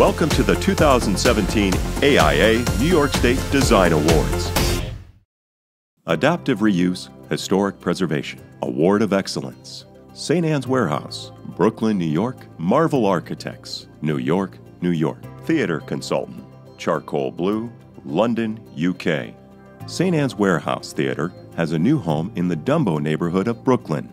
Welcome to the 2017 AIA New York State Design Awards. Adaptive Reuse, Historic Preservation, Award of Excellence, St. Ann's Warehouse, Brooklyn, New York, Marvel Architects, New York, New York, Theater Consultant, Charcoal Blue, London, UK. St. Ann's Warehouse Theater has a new home in the Dumbo neighborhood of Brooklyn,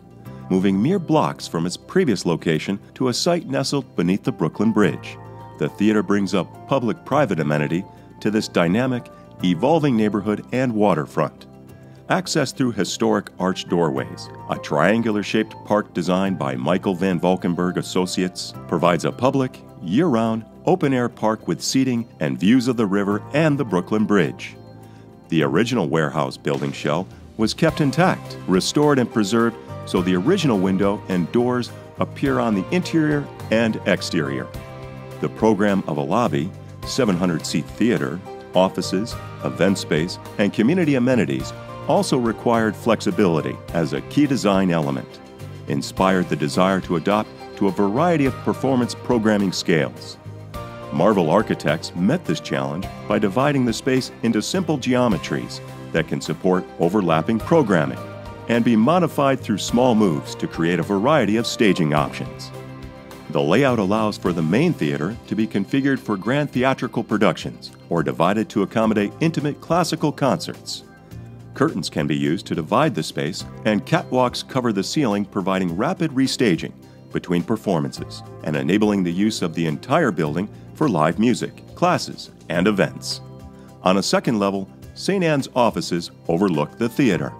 moving mere blocks from its previous location to a site nestled beneath the Brooklyn Bridge. The theater brings up public-private amenity to this dynamic, evolving neighborhood and waterfront. Accessed through historic arched doorways, a triangular-shaped park designed by Michael Van Valkenburg Associates provides a public, year-round, open-air park with seating and views of the river and the Brooklyn Bridge. The original warehouse building shell was kept intact, restored and preserved so the original window and doors appear on the interior and exterior. The program of a lobby, 700-seat theater, offices, event space, and community amenities also required flexibility as a key design element, inspired the desire to adopt to a variety of performance programming scales. Marvel Architects met this challenge by dividing the space into simple geometries that can support overlapping programming and be modified through small moves to create a variety of staging options. The layout allows for the main theater to be configured for grand theatrical productions or divided to accommodate intimate classical concerts. Curtains can be used to divide the space, and catwalks cover the ceiling, providing rapid restaging between performances and enabling the use of the entire building for live music, classes, and events. On a second level, St. Ann's offices overlook the theater.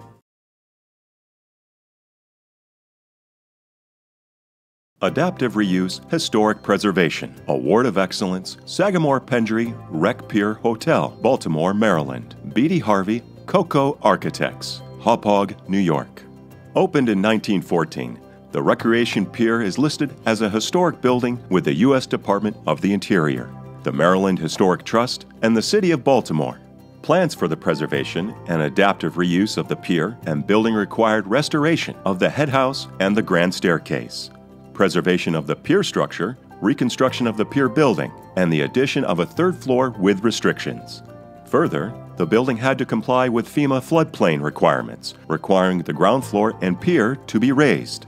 Adaptive Reuse, Historic Preservation, Award of Excellence, Sagamore Pendry Rec Pier Hotel, Baltimore, Maryland. Beatty Harvey, Coco Architects, Hauppauge, New York. Opened in 1914, the Recreation Pier is listed as a historic building with the U.S. Department of the Interior, the Maryland Historic Trust, and the City of Baltimore. Plans for the preservation and adaptive reuse of the pier and building required restoration of the head house and the grand staircase, preservation of the pier structure, reconstruction of the pier building, and the addition of a third floor with restrictions. Further, the building had to comply with FEMA floodplain requirements, requiring the ground floor and pier to be raised.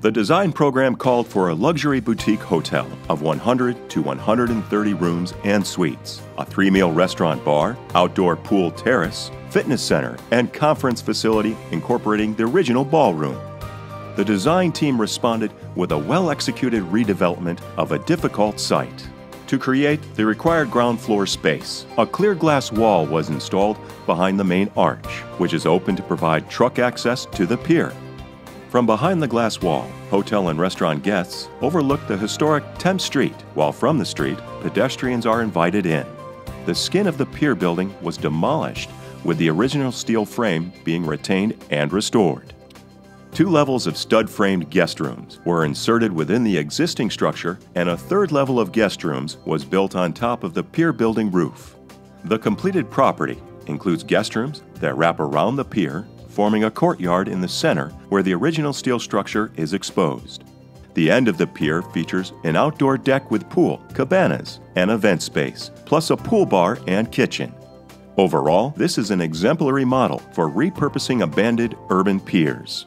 The design program called for a luxury boutique hotel of 100 to 130 rooms and suites, a 3-meal restaurant bar, outdoor pool terrace, fitness center, and conference facility incorporating the original ballroom. The design team responded with a well-executed redevelopment of a difficult site. To create the required ground floor space, a clear glass wall was installed behind the main arch, which is open to provide truck access to the pier. From behind the glass wall, hotel and restaurant guests overlook the historic Thames Street, while from the street, pedestrians are invited in. The skin of the pier building was demolished, with the original steel frame being retained and restored. 2 levels of stud-framed guest rooms were inserted within the existing structure, and a third level of guest rooms was built on top of the pier building roof. The completed property includes guest rooms that wrap around the pier, forming a courtyard in the center where the original steel structure is exposed. The end of the pier features an outdoor deck with pool, cabanas, and event space, plus a pool bar and kitchen. Overall, this is an exemplary model for repurposing abandoned urban piers.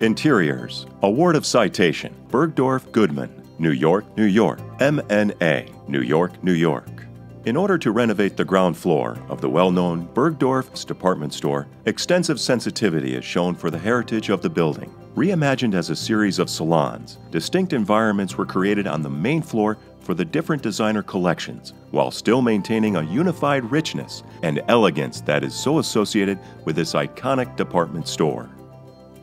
Interiors, Award of Citation, Bergdorf Goodman, New York, New York, MNA, New York, New York. In order to renovate the ground floor of the well-known Bergdorf's department store, extensive sensitivity is shown for the heritage of the building. Reimagined as a series of salons, distinct environments were created on the main floor for the different designer collections, while still maintaining a unified richness and elegance that is so associated with this iconic department store.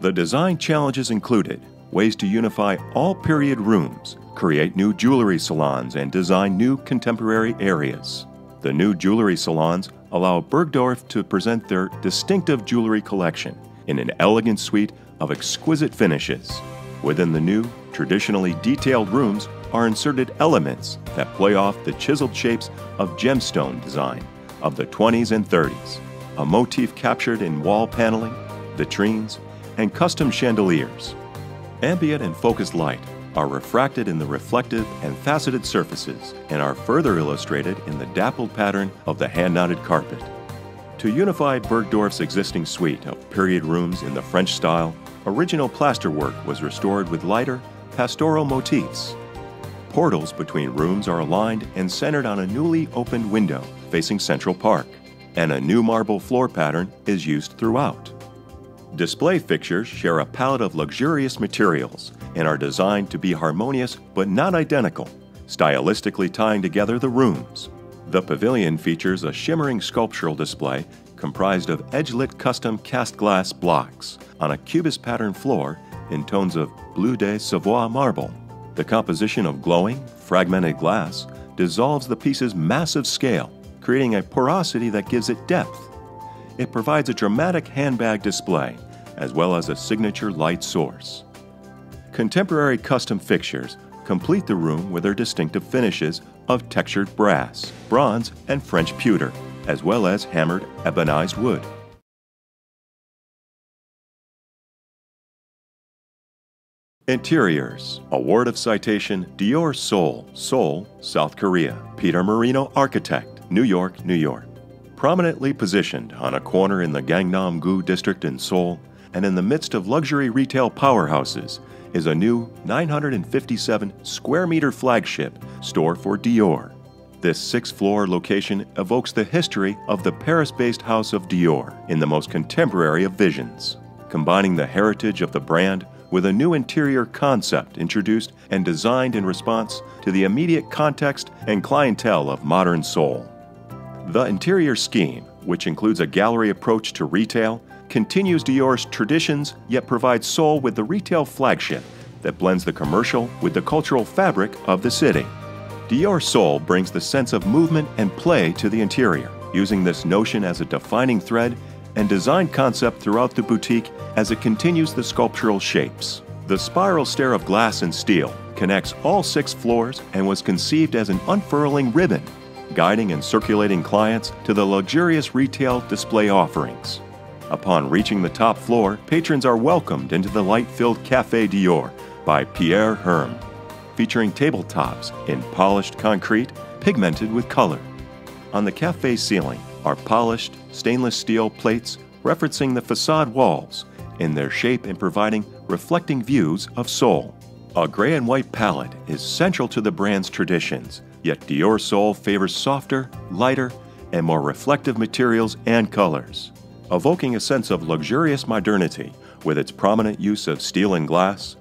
The design challenges included ways to unify all period rooms, create new jewelry salons, and design new contemporary areas. The new jewelry salons allow Bergdorf to present their distinctive jewelry collection in an elegant suite of exquisite finishes. Within the new, traditionally detailed rooms are inserted elements that play off the chiseled shapes of gemstone design of the 20s and 30s, a motif captured in wall paneling, vitrines, and custom chandeliers. Ambient and focused light are refracted in the reflective and faceted surfaces and are further illustrated in the dappled pattern of the hand-knotted carpet. To unify Bergdorf's existing suite of period rooms in the French style, original plasterwork was restored with lighter, pastoral motifs. Portals between rooms are aligned and centered on a newly opened window facing Central Park, and a new marble floor pattern is used throughout. Display fixtures share a palette of luxurious materials and are designed to be harmonious but not identical, stylistically tying together the rooms. The pavilion features a shimmering sculptural display comprised of edge-lit custom cast glass blocks on a cubist pattern floor in tones of Bleu de Savoie marble. The composition of glowing, fragmented glass dissolves the piece's massive scale, creating a porosity that gives it depth. It provides a dramatic handbag display, as well as a signature light source. Contemporary custom fixtures complete the room with their distinctive finishes of textured brass, bronze, and French pewter, as well as hammered ebonized wood. Interiors. Award of Citation, Dior Seoul, Seoul, South Korea. Peter Marino Architect, New York, New York. Prominently positioned on a corner in the Gangnam-gu district in Seoul, and in the midst of luxury retail powerhouses, is a new 957 square meter flagship store for Dior. This sixth-floor location evokes the history of the Paris-based house of Dior in the most contemporary of visions, combining the heritage of the brand with a new interior concept introduced and designed in response to the immediate context and clientele of modern Seoul. The interior scheme, which includes a gallery approach to retail, continues Dior's traditions yet provides Seoul with the retail flagship that blends the commercial with the cultural fabric of the city. Dior Seoul brings the sense of movement and play to the interior, using this notion as a defining thread and design concept throughout the boutique as it continues the sculptural shapes. The spiral stair of glass and steel connects all 6 floors and was conceived as an unfurling ribbon, guiding and circulating clients to the luxurious retail display offerings. Upon reaching the top floor, patrons are welcomed into the light-filled Café Dior by Pierre Herme, featuring tabletops in polished concrete pigmented with color. On the café ceiling are polished stainless steel plates referencing the facade walls in their shape and providing reflecting views of Seoul. A gray and white palette is central to the brand's traditions, yet Dior Seoul favors softer, lighter, and more reflective materials and colors, evoking a sense of luxurious modernity with its prominent use of steel and glass.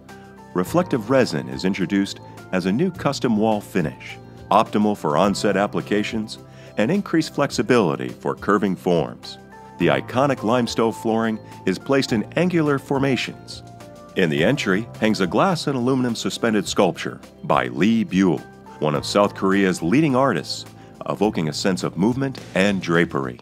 Reflective resin is introduced as a new custom wall finish, optimal for on-set applications and increased flexibility for curving forms. The iconic limestone flooring is placed in angular formations. In the entry hangs a glass and aluminum suspended sculpture by Lee Buell, one of South Korea's leading artists, evoking a sense of movement and drapery.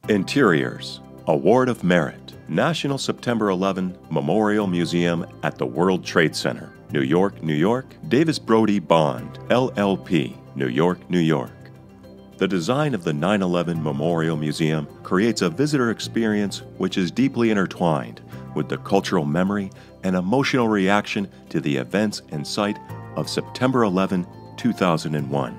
Interiors. Award of Merit. National September 11 Memorial Museum at the World Trade Center, New York, New York. Davis Brody Bond, LLP, New York, New York. The design of the 9/11 Memorial Museum creates a visitor experience which is deeply intertwined with the cultural memory and emotional reaction to the events and site of September 11, 2001.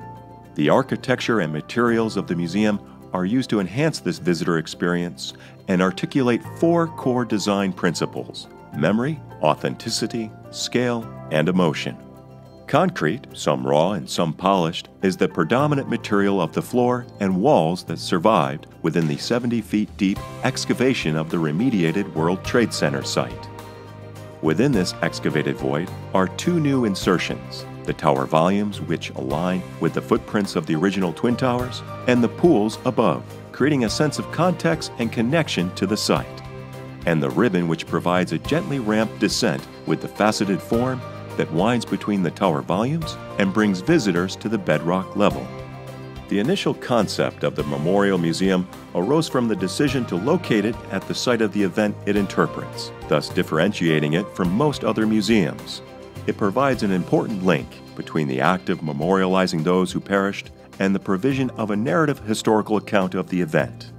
The architecture and materials of the museum are used to enhance this visitor experience and articulate 4 core design principles: memory, authenticity, scale, and emotion. Concrete, some raw and some polished, is the predominant material of the floor and walls that survived within the 70 feet deep excavation of the remediated World Trade Center site. Within this excavated void are 2 new insertions: the tower volumes, which align with the footprints of the original Twin Towers, and the pools above, creating a sense of context and connection to the site, and the ribbon, which provides a gently ramped descent with the faceted form that winds between the tower volumes and brings visitors to the bedrock level. The initial concept of the Memorial Museum arose from the decision to locate it at the site of the event it interprets, thus differentiating it from most other museums. It provides an important link between the act of memorializing those who perished and the provision of a narrative historical account of the event.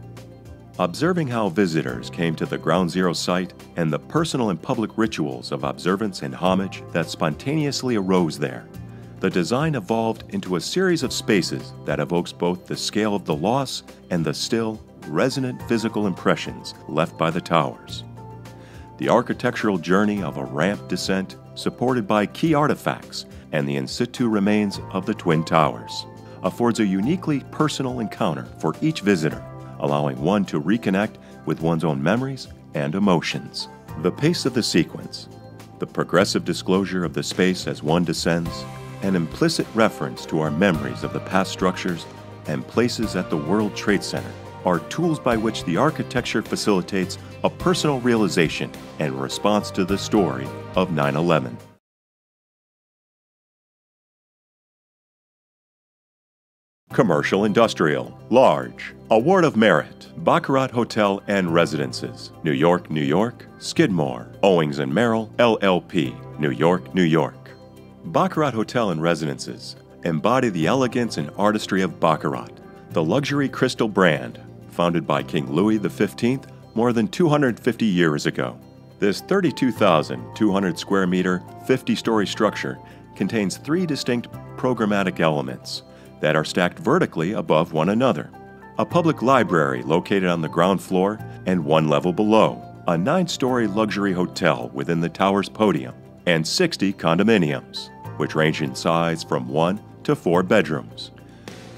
Observing how visitors came to the Ground Zero site and the personal and public rituals of observance and homage that spontaneously arose there, the design evolved into a series of spaces that evokes both the scale of the loss and the still, resonant physical impressions left by the towers. The architectural journey of a ramp descent supported by key artifacts and the in situ remains of the Twin Towers affords a uniquely personal encounter for each visitor, allowing one to reconnect with one's own memories and emotions. The pace of the sequence, the progressive disclosure of the space as one descends, an implicit reference to our memories of the past structures and places at the World Trade Center are tools by which the architecture facilitates a personal realization and response to the story of 9/11. Commercial Industrial, Large, Award of Merit, Baccarat Hotel and Residences, New York, New York, Skidmore, Owings & Merrill, LLP, New York, New York. Baccarat Hotel and Residences embody the elegance and artistry of Baccarat, the luxury crystal brand founded by King Louis XV more than 250 years ago. This 32,200 square meter, 50-story structure contains 3 distinct programmatic elements that are stacked vertically above one another. A public library located on the ground floor and 1 level below, a 9-story luxury hotel within the tower's podium, and 60 condominiums, which range in size from 1 to 4 bedrooms.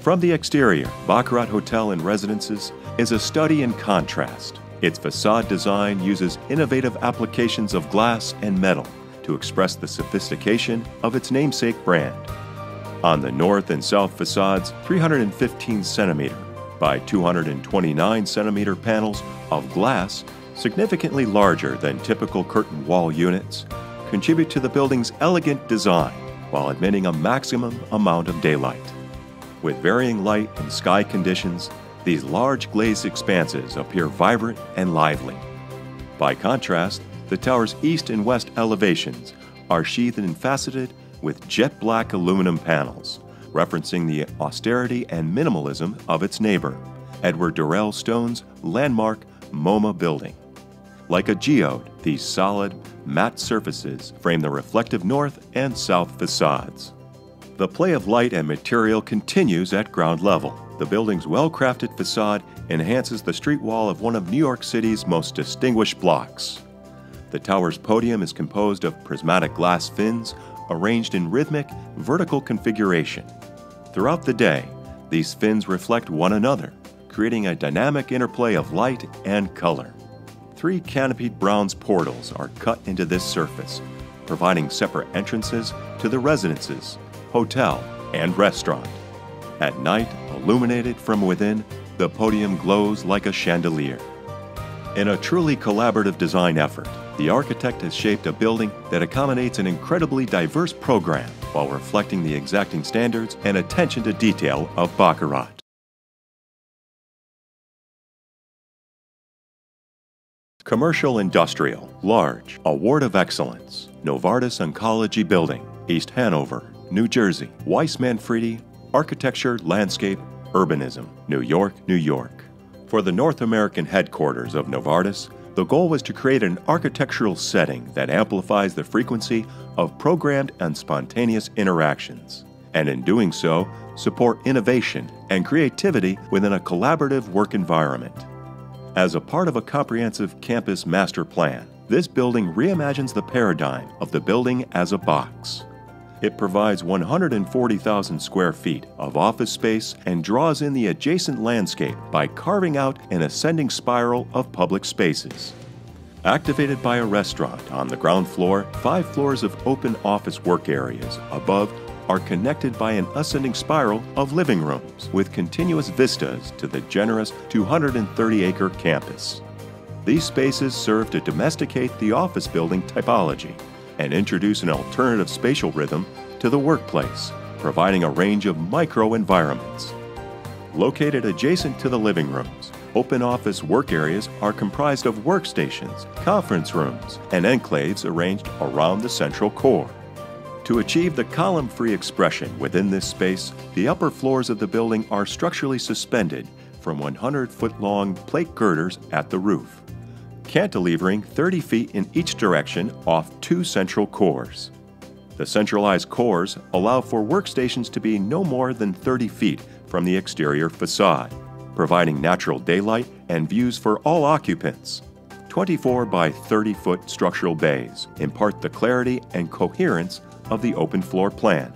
From the exterior, Baccarat Hotel and Residences is a study in contrast. Its facade design uses innovative applications of glass and metal to express the sophistication of its namesake brand. On the north and south facades, 315 centimeter by 229 centimeter panels of glass, significantly larger than typical curtain wall units, contribute to the building's elegant design while admitting a maximum amount of daylight. With varying light and sky conditions, these large glazed expanses appear vibrant and lively. By contrast, the tower's east and west elevations are sheathed and faceted with jet black aluminum panels, referencing the austerity and minimalism of its neighbor, Edward Durrell Stone's landmark MoMA building. Like a geode, these solid, matte surfaces frame the reflective north and south facades. The play of light and material continues at ground level. The building's well-crafted facade enhances the street wall of one of New York City's most distinguished blocks. The tower's podium is composed of prismatic glass fins arranged in rhythmic, vertical configuration. Throughout the day, these fins reflect one another, creating a dynamic interplay of light and color. 3 canopied bronze portals are cut into this surface, providing separate entrances to the residences, hotel, and restaurant. At night, illuminated from within, the podium glows like a chandelier. In a truly collaborative design effort, the architect has shaped a building that accommodates an incredibly diverse program while reflecting the exacting standards and attention to detail of Baccarat. Commercial Industrial, Large, Award of Excellence, Novartis Oncology Building, East Hanover, New Jersey, Weiss Manfredi, Architecture, Landscape, Urbanism, New York, New York. For the North American headquarters of Novartis, the goal was to create an architectural setting that amplifies the frequency of programmed and spontaneous interactions, and in doing so, support innovation and creativity within a collaborative work environment. As a part of a comprehensive campus master plan, this building reimagines the paradigm of the building as a box. It provides 140,000 square feet of office space and draws in the adjacent landscape by carving out an ascending spiral of public spaces. Activated by a restaurant on the ground floor, 5 floors of open office work areas above are connected by an ascending spiral of living rooms with continuous vistas to the generous 230-acre campus. These spaces serve to domesticate the office building typology and introduce an alternative spatial rhythm to the workplace, providing a range of micro-environments. Located adjacent to the living rooms, open office work areas are comprised of workstations, conference rooms, and enclaves arranged around the central core. To achieve the column-free expression within this space, the upper floors of the building are structurally suspended from 100-foot-long plate girders at the roof, cantilevering 30 feet in each direction off two central cores. The centralized cores allow for workstations to be no more than 30 feet from the exterior facade, providing natural daylight and views for all occupants. 24 by 30-foot structural bays impart the clarity and coherence of the open floor plan,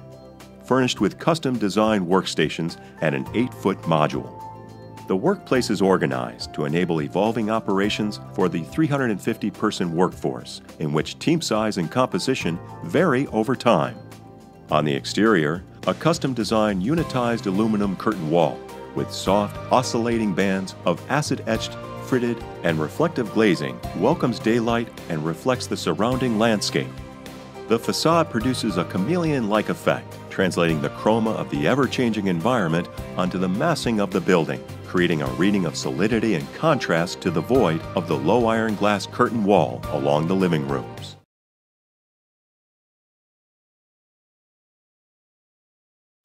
furnished with custom-designed workstations and an 8-foot module. The workplace is organized to enable evolving operations for the 350-person workforce, in which team size and composition vary over time. On the exterior, a custom-designed unitized aluminum curtain wall with soft, oscillating bands of acid-etched, fritted, and reflective glazing welcomes daylight and reflects the surrounding landscape. The facade produces a chameleon-like effect, translating the chroma of the ever-changing environment onto the massing of the building, creating a reading of solidity and contrast to the void of the low iron glass curtain wall along the living rooms.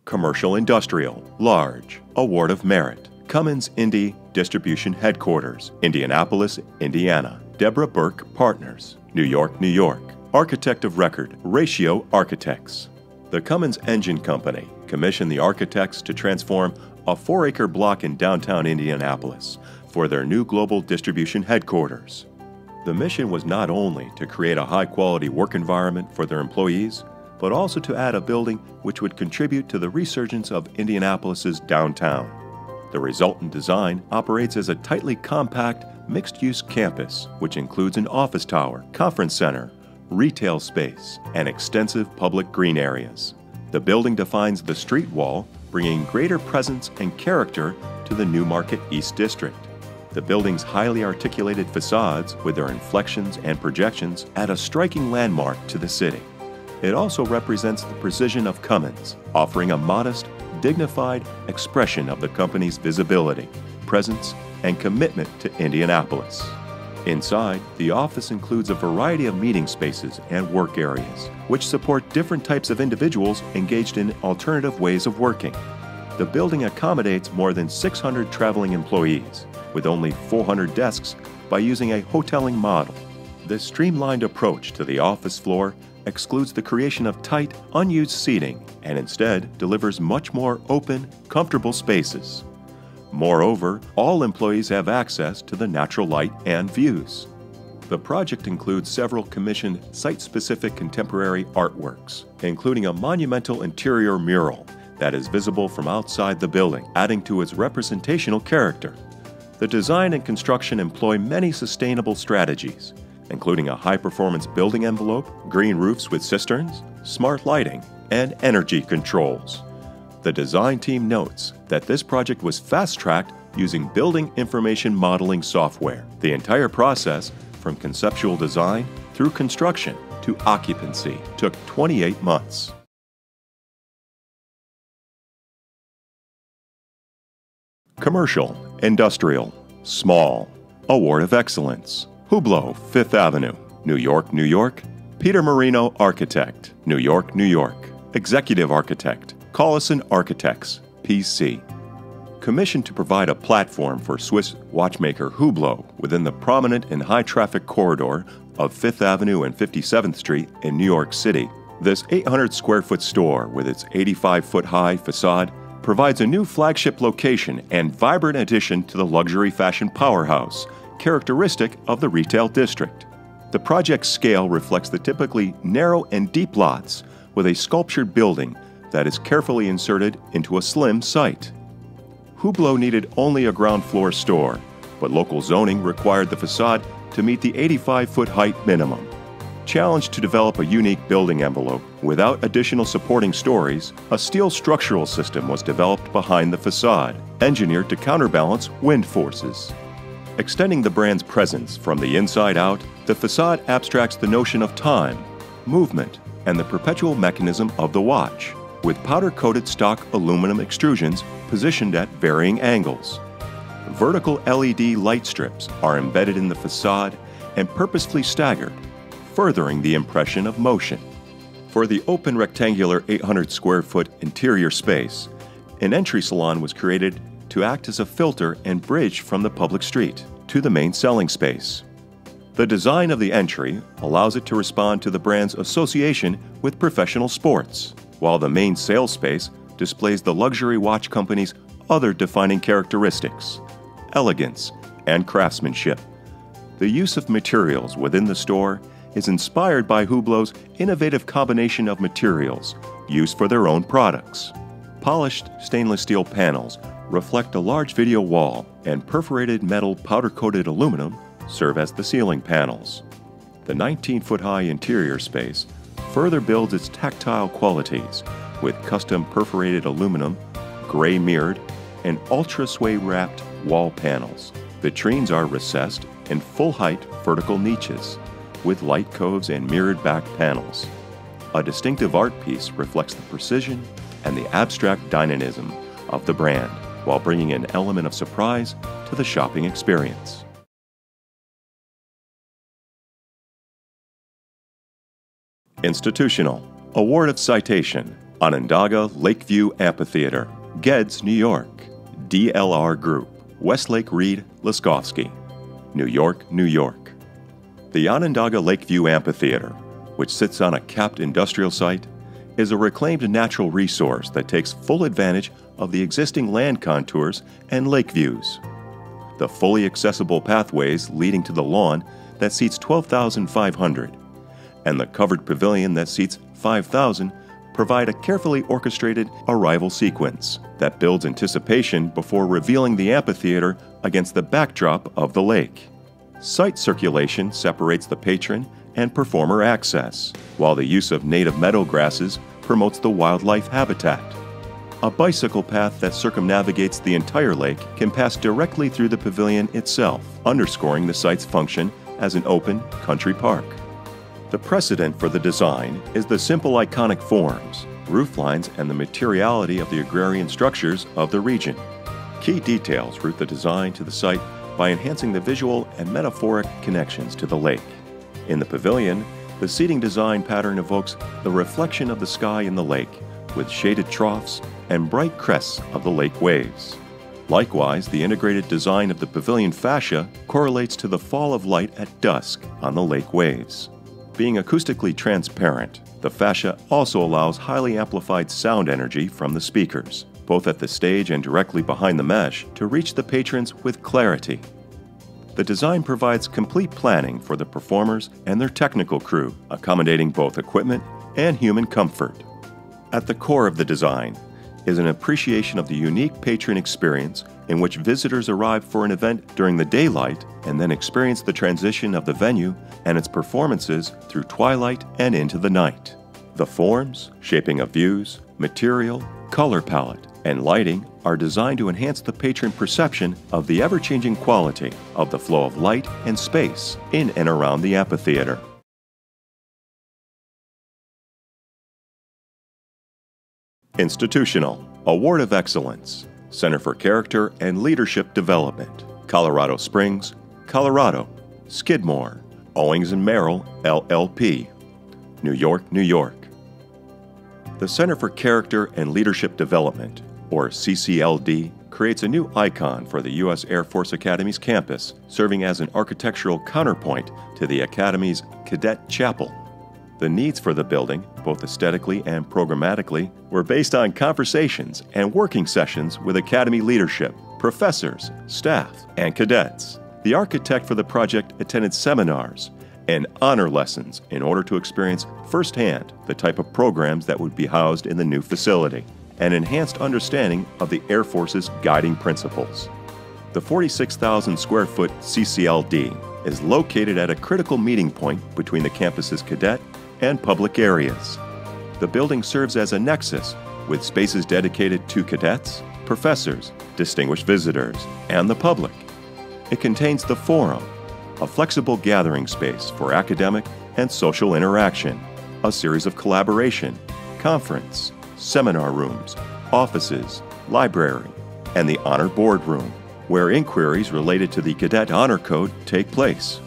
Commercial Industrial, Large, Award of Merit, Cummins Indy Distribution Headquarters, Indianapolis, Indiana, Deborah Burke Partners, New York, New York. Architect of Record, Ratio Architects. The Cummins Engine Company commissioned the architects to transform a 4-acre block in downtown Indianapolis for their new global distribution headquarters. The mission was not only to create a high-quality work environment for their employees, but also to add a building which would contribute to the resurgence of Indianapolis's downtown. The resultant design operates as a tightly compact, mixed-use campus, which includes an office tower, conference center, retail space, and extensive public green areas. The building defines the street wall, bringing greater presence and character to the Newmarket East District. The building's highly articulated facades, with their inflections and projections, add a striking landmark to the city. It also represents the precision of Cummins, offering a modest, dignified expression of the company's visibility, presence, and commitment to Indianapolis. Inside, the office includes a variety of meeting spaces and work areas, which support different types of individuals engaged in alternative ways of working. The building accommodates more than 600 traveling employees, with only 400 desks, by using a hoteling model. This streamlined approach to the office floor excludes the creation of tight, unused seating and instead delivers much more open, comfortable spaces. Moreover, all employees have access to the natural light and views. The project includes several commissioned site-specific contemporary artworks, including a monumental interior mural that is visible from outside the building, adding to its representational character. The design and construction employ many sustainable strategies, including a high-performance building envelope, green roofs with cisterns, smart lighting, and energy controls. The design team notes that this project was fast-tracked using building information modeling software. The entire process, from conceptual design through construction to occupancy, took 28 months. Commercial, Industrial, Small, Award of Excellence, Hublot, Fifth Avenue, New York, New York. Peter Marino Architect, New York, New York. Executive Architect, Collison Architects, PC. Commissioned to provide a platform for Swiss watchmaker Hublot within the prominent and high-traffic corridor of 5th Avenue and 57th Street in New York City, this 800-square-foot store with its 85-foot-high facade provides a new flagship location and vibrant addition to the luxury fashion powerhouse, characteristic of the retail district. The project's scale reflects the typically narrow and deep lots with a sculptured building that is carefully inserted into a slim site. Hublot needed only a ground floor store, but local zoning required the facade to meet the 85-foot height minimum. Challenged to develop a unique building envelope without additional supporting stories, a steel structural system was developed behind the facade, engineered to counterbalance wind forces. Extending the brand's presence from the inside out, the facade abstracts the notion of time, movement, and the perpetual mechanism of the watch, with powder-coated stock aluminum extrusions positioned at varying angles. Vertical LED light strips are embedded in the facade and purposefully staggered, furthering the impression of motion. For the open rectangular 800-square-foot interior space, an entry salon was created to act as a filter and bridge from the public street to the main selling space. The design of the entry allows it to respond to the brand's association with professional sports, while the main sales space displays the luxury watch company's other defining characteristics: elegance and craftsmanship. The use of materials within the store is inspired by Hublot's innovative combination of materials used for their own products. Polished stainless steel panels reflect a large video wall, and perforated metal powder-coated aluminum serve as the ceiling panels. The 19-foot-high interior space further builds its tactile qualities with custom perforated aluminum, gray mirrored, and ultra-sway wrapped wall panels. Vitrines are recessed in full-height vertical niches with light coves and mirrored back panels. A distinctive art piece reflects the precision and the abstract dynamism of the brand, while bringing an element of surprise to the shopping experience. Institutional Award of Citation: Onondaga Lakeview Amphitheater, Geddes, New York. DLR Group, Westlake Reed Laskowski, New York, New York. The Onondaga Lakeview Amphitheater, which sits on a capped industrial site, is a reclaimed natural resource that takes full advantage of the existing land contours and lake views. The fully accessible pathways leading to the lawn that seats 12,500 and the covered pavilion that seats 5,000 provide a carefully orchestrated arrival sequence that builds anticipation before revealing the amphitheater against the backdrop of the lake. Site circulation separates the patron and performer access, while the use of native meadow grasses promotes the wildlife habitat. A bicycle path that circumnavigates the entire lake can pass directly through the pavilion itself, underscoring the site's function as an open country park. The precedent for the design is the simple iconic forms, roof lines, and the materiality of the agrarian structures of the region. Key details root the design to the site by enhancing the visual and metaphoric connections to the lake. In the pavilion, the seating design pattern evokes the reflection of the sky in the lake, with shaded troughs and bright crests of the lake waves. Likewise, the integrated design of the pavilion fascia correlates to the fall of light at dusk on the lake waves. Being acoustically transparent, the fascia also allows highly amplified sound energy from the speakers, both at the stage and directly behind the mesh, to reach the patrons with clarity. The design provides complete planning for the performers and their technical crew, accommodating both equipment and human comfort. At the core of the design is an appreciation of the unique patron experience in which visitors arrive for an event during the daylight and then experience the transition of the venue and its performances through twilight and into the night. The forms, shaping of views, material, color palette, and lighting are designed to enhance the patron perception of the ever-changing quality of the flow of light and space in and around the amphitheater. Institutional Award of Excellence, Center for Character and Leadership Development, Colorado Springs, Colorado, Skidmore, Owings & Merrill, LLP, New York, New York. The Center for Character and Leadership Development, or CCLD, creates a new icon for the U.S. Air Force Academy's campus, serving as an architectural counterpoint to the Academy's Cadet Chapel. The needs for the building, both aesthetically and programmatically, were based on conversations and working sessions with Academy leadership, professors, staff, and cadets. The architect for the project attended seminars and honor lessons in order to experience firsthand the type of programs that would be housed in the new facility, an enhanced understanding of the Air Force's guiding principles. The 46,000 square foot CCLD is located at a critical meeting point between the campus's cadet and public areas. The building serves as a nexus with spaces dedicated to cadets, professors, distinguished visitors, and the public. It contains the Forum, a flexible gathering space for academic and social interaction, a series of collaboration, conference, seminar rooms, offices, library, and the Honor Boardroom, where inquiries related to the Cadet Honor Code take place.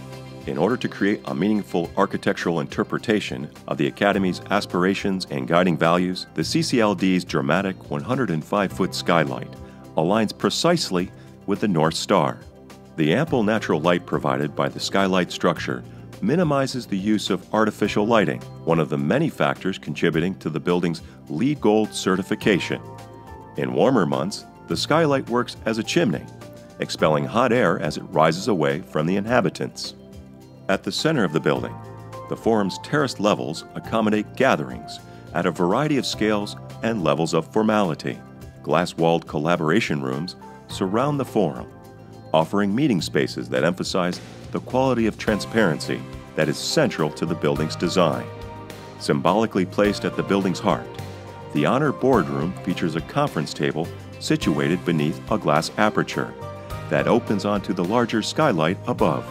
In order to create a meaningful architectural interpretation of the Academy's aspirations and guiding values, the CCLD's dramatic 105-foot skylight aligns precisely with the North Star. The ample natural light provided by the skylight structure minimizes the use of artificial lighting, one of the many factors contributing to the building's LEED Gold certification. In warmer months, the skylight works as a chimney, expelling hot air as it rises away from the inhabitants. At the center of the building, the forum's terraced levels accommodate gatherings at a variety of scales and levels of formality. Glass-walled collaboration rooms surround the forum, offering meeting spaces that emphasize the quality of transparency that is central to the building's design. Symbolically placed at the building's heart, the Honor Boardroom features a conference table situated beneath a glass aperture that opens onto the larger skylight above.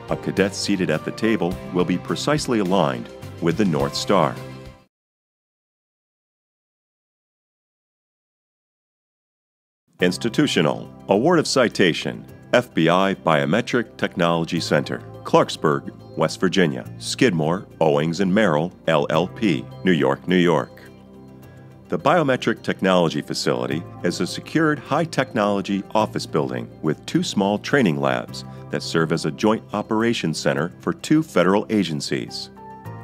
A cadet seated at the table will be precisely aligned with the North Star. Institutional Award of Citation, FBI Biometric Technology Center, Clarksburg, West Virginia, Skidmore, Owings & Merrill, LLP, New York, New York. The Biometric Technology Facility is a secured high-technology office building with 2 small training labs that serve as a joint operations center for 2 federal agencies.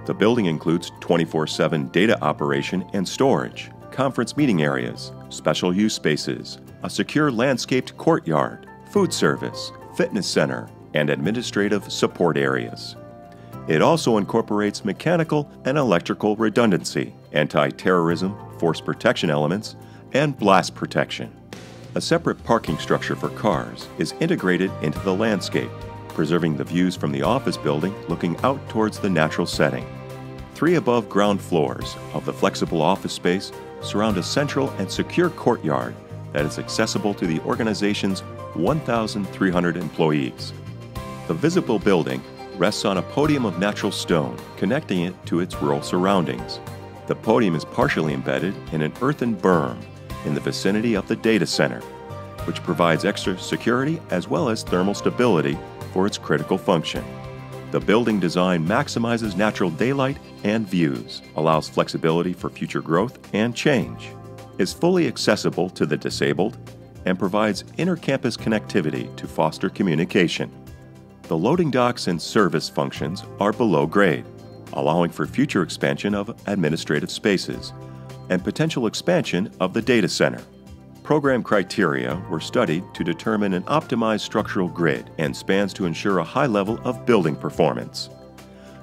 The building includes 24/7 data operation and storage, conference meeting areas, special use spaces, a secure landscaped courtyard, food service, fitness center, and administrative support areas. It also incorporates mechanical and electrical redundancy, anti-terrorism, force protection elements, and blast protection. A separate parking structure for cars is integrated into the landscape, preserving the views from the office building looking out towards the natural setting. 3 above-ground floors of the flexible office space surround a central and secure courtyard that is accessible to the organization's 1,300 employees. The visible building rests on a podium of natural stone, connecting it to its rural surroundings. The podium is partially embedded in an earthen berm in the vicinity of the data center, which provides extra security as well as thermal stability for its critical function. The building design maximizes natural daylight and views, allows flexibility for future growth and change, is fully accessible to the disabled, and provides inter-campus connectivity to foster communication. The loading docks and service functions are below grade, allowing for future expansion of administrative spaces and potential expansion of the data center. Program criteria were studied to determine an optimized structural grid and spans to ensure a high level of building performance.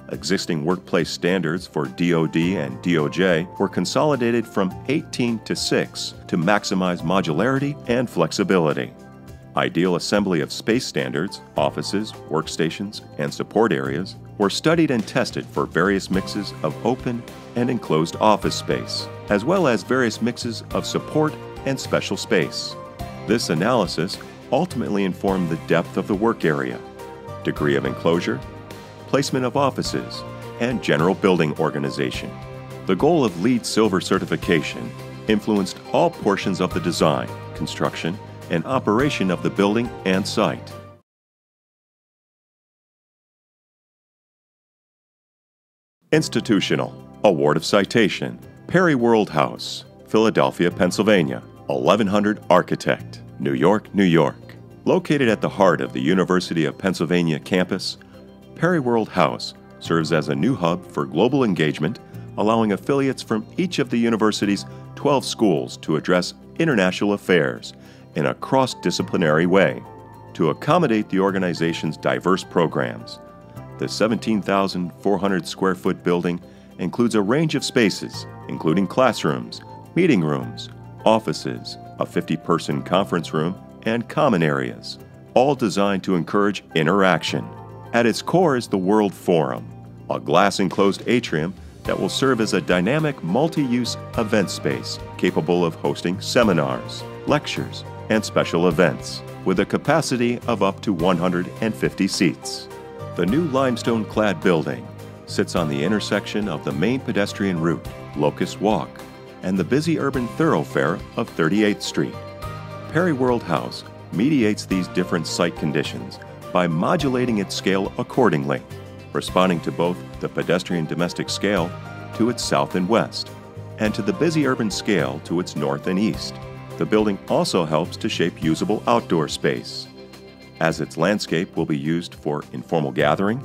Existing workplace standards for DoD and DOJ were consolidated from 18 to 6 to maximize modularity and flexibility. Ideal assembly of space standards, offices, workstations, and support areas were studied and tested for various mixes of open and enclosed office space, as well as various mixes of support and special space. This analysis ultimately informed the depth of the work area, degree of enclosure, placement of offices, and general building organization. The goal of LEED Silver certification influenced all portions of the design, construction, and operation of the building and site. Institutional Award of Citation, Perry World House, Philadelphia, Pennsylvania, 1100 Architect, New York, New York. Located at the heart of the University of Pennsylvania campus, Perry World House serves as a new hub for global engagement, allowing affiliates from each of the university's 12 schools to address international affairs in a cross-disciplinary way. To accommodate the organization's diverse programs, the 17,400 square foot building includes a range of spaces, including classrooms, meeting rooms, offices, a 50-person conference room, and common areas, all designed to encourage interaction. At its core is the World Forum, a glass-enclosed atrium that will serve as a dynamic multi-use event space capable of hosting seminars, lectures, and special events, with a capacity of up to 150 seats. The new limestone-clad building sits on the intersection of the main pedestrian route, Locust Walk, and the busy urban thoroughfare of 38th Street. Perry World House mediates these different site conditions by modulating its scale accordingly, responding to both the pedestrian domestic scale to its south and west, and to the busy urban scale to its north and east. The building also helps to shape usable outdoor space, as its landscape will be used for informal gathering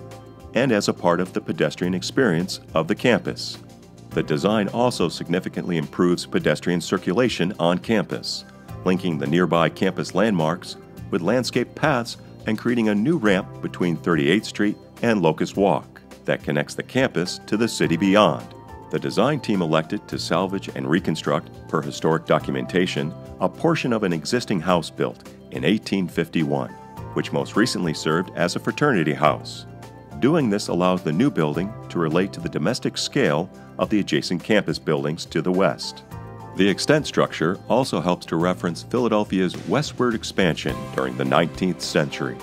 and as a part of the pedestrian experience of the campus. The design also significantly improves pedestrian circulation on campus, linking the nearby campus landmarks with landscape paths and creating a new ramp between 38th Street and Locust Walk that connects the campus to the city beyond. The design team elected to salvage and reconstruct, per historic documentation, a portion of an existing house built in 1851, which most recently served as a fraternity house. Doing this allows the new building to relate to the domestic scale of the adjacent campus buildings to the west. The extent structure also helps to reference Philadelphia's westward expansion during the 19th century.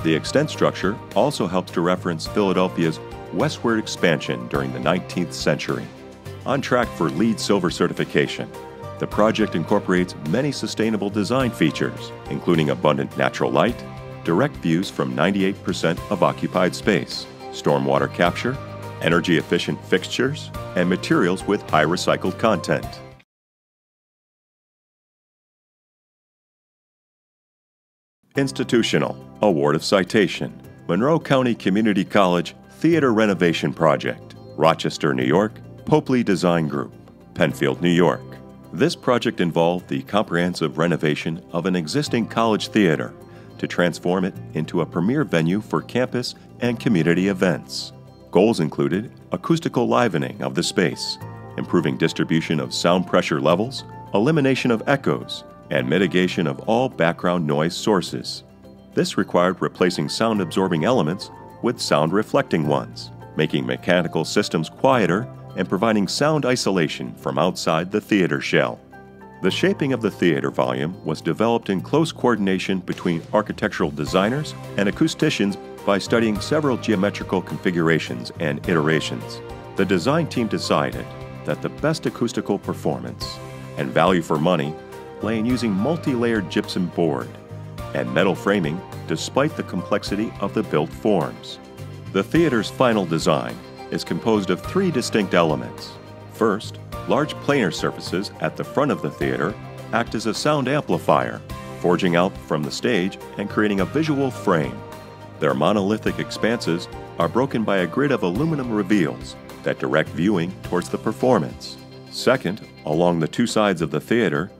The extent structure also helps to reference Philadelphia's westward expansion during the 19th century. On track for LEED Silver certification, the project incorporates many sustainable design features, including abundant natural light, direct views from 98% of occupied space, stormwater capture, energy-efficient fixtures, and materials with high recycled content. Institutional Award of Citation, Monroe County Community College Theater Renovation Project, Rochester, New York, Popley Design Group, Penfield, New York. This project involved the comprehensive renovation of an existing college theater to transform it into a premier venue for campus and community events. Goals included acoustical livening of the space, improving distribution of sound pressure levels, elimination of echoes, and mitigation of all background noise sources. This required replacing sound-absorbing elements with sound-reflecting ones, making mechanical systems quieter and providing sound isolation from outside the theater shell. The shaping of the theater volume was developed in close coordination between architectural designers and acousticians by studying several geometrical configurations and iterations. The design team decided that the best acoustical performance and value for money lay in using multi-layered gypsum board and metal framing despite the complexity of the built forms. The theater's final design is composed of three distinct elements. First, large planar surfaces at the front of the theater act as a sound amplifier, forging out from the stage and creating a visual frame. Their monolithic expanses are broken by a grid of aluminum reveals that direct viewing towards the performance. Second, along the two sides of the theater,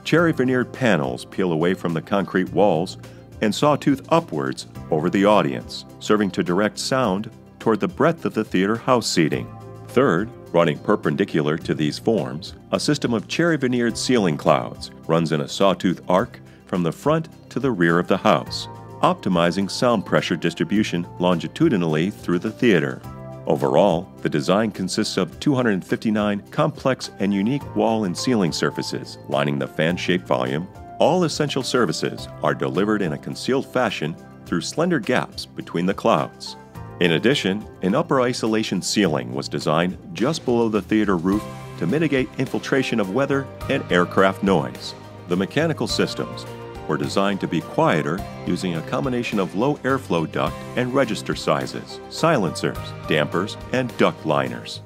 cherry veneered panels peel away from the concrete walls and sawtooth upwards over the audience, serving to direct sound toward the breadth of the theater house seating. Third, running perpendicular to these forms, a system of cherry veneered ceiling clouds runs in a sawtooth arc from the front to the rear of the house, optimizing sound pressure distribution longitudinally through the theater. Overall, the design consists of 259 complex and unique wall and ceiling surfaces lining the fan-shaped volume. All essential services are delivered in a concealed fashion through slender gaps between the clouds. In addition, an upper isolation ceiling was designed just below the theater roof to mitigate infiltration of weather and aircraft noise. The mechanical systems were designed to be quieter using a combination of low airflow duct and register sizes, silencers, dampers, and duct liners.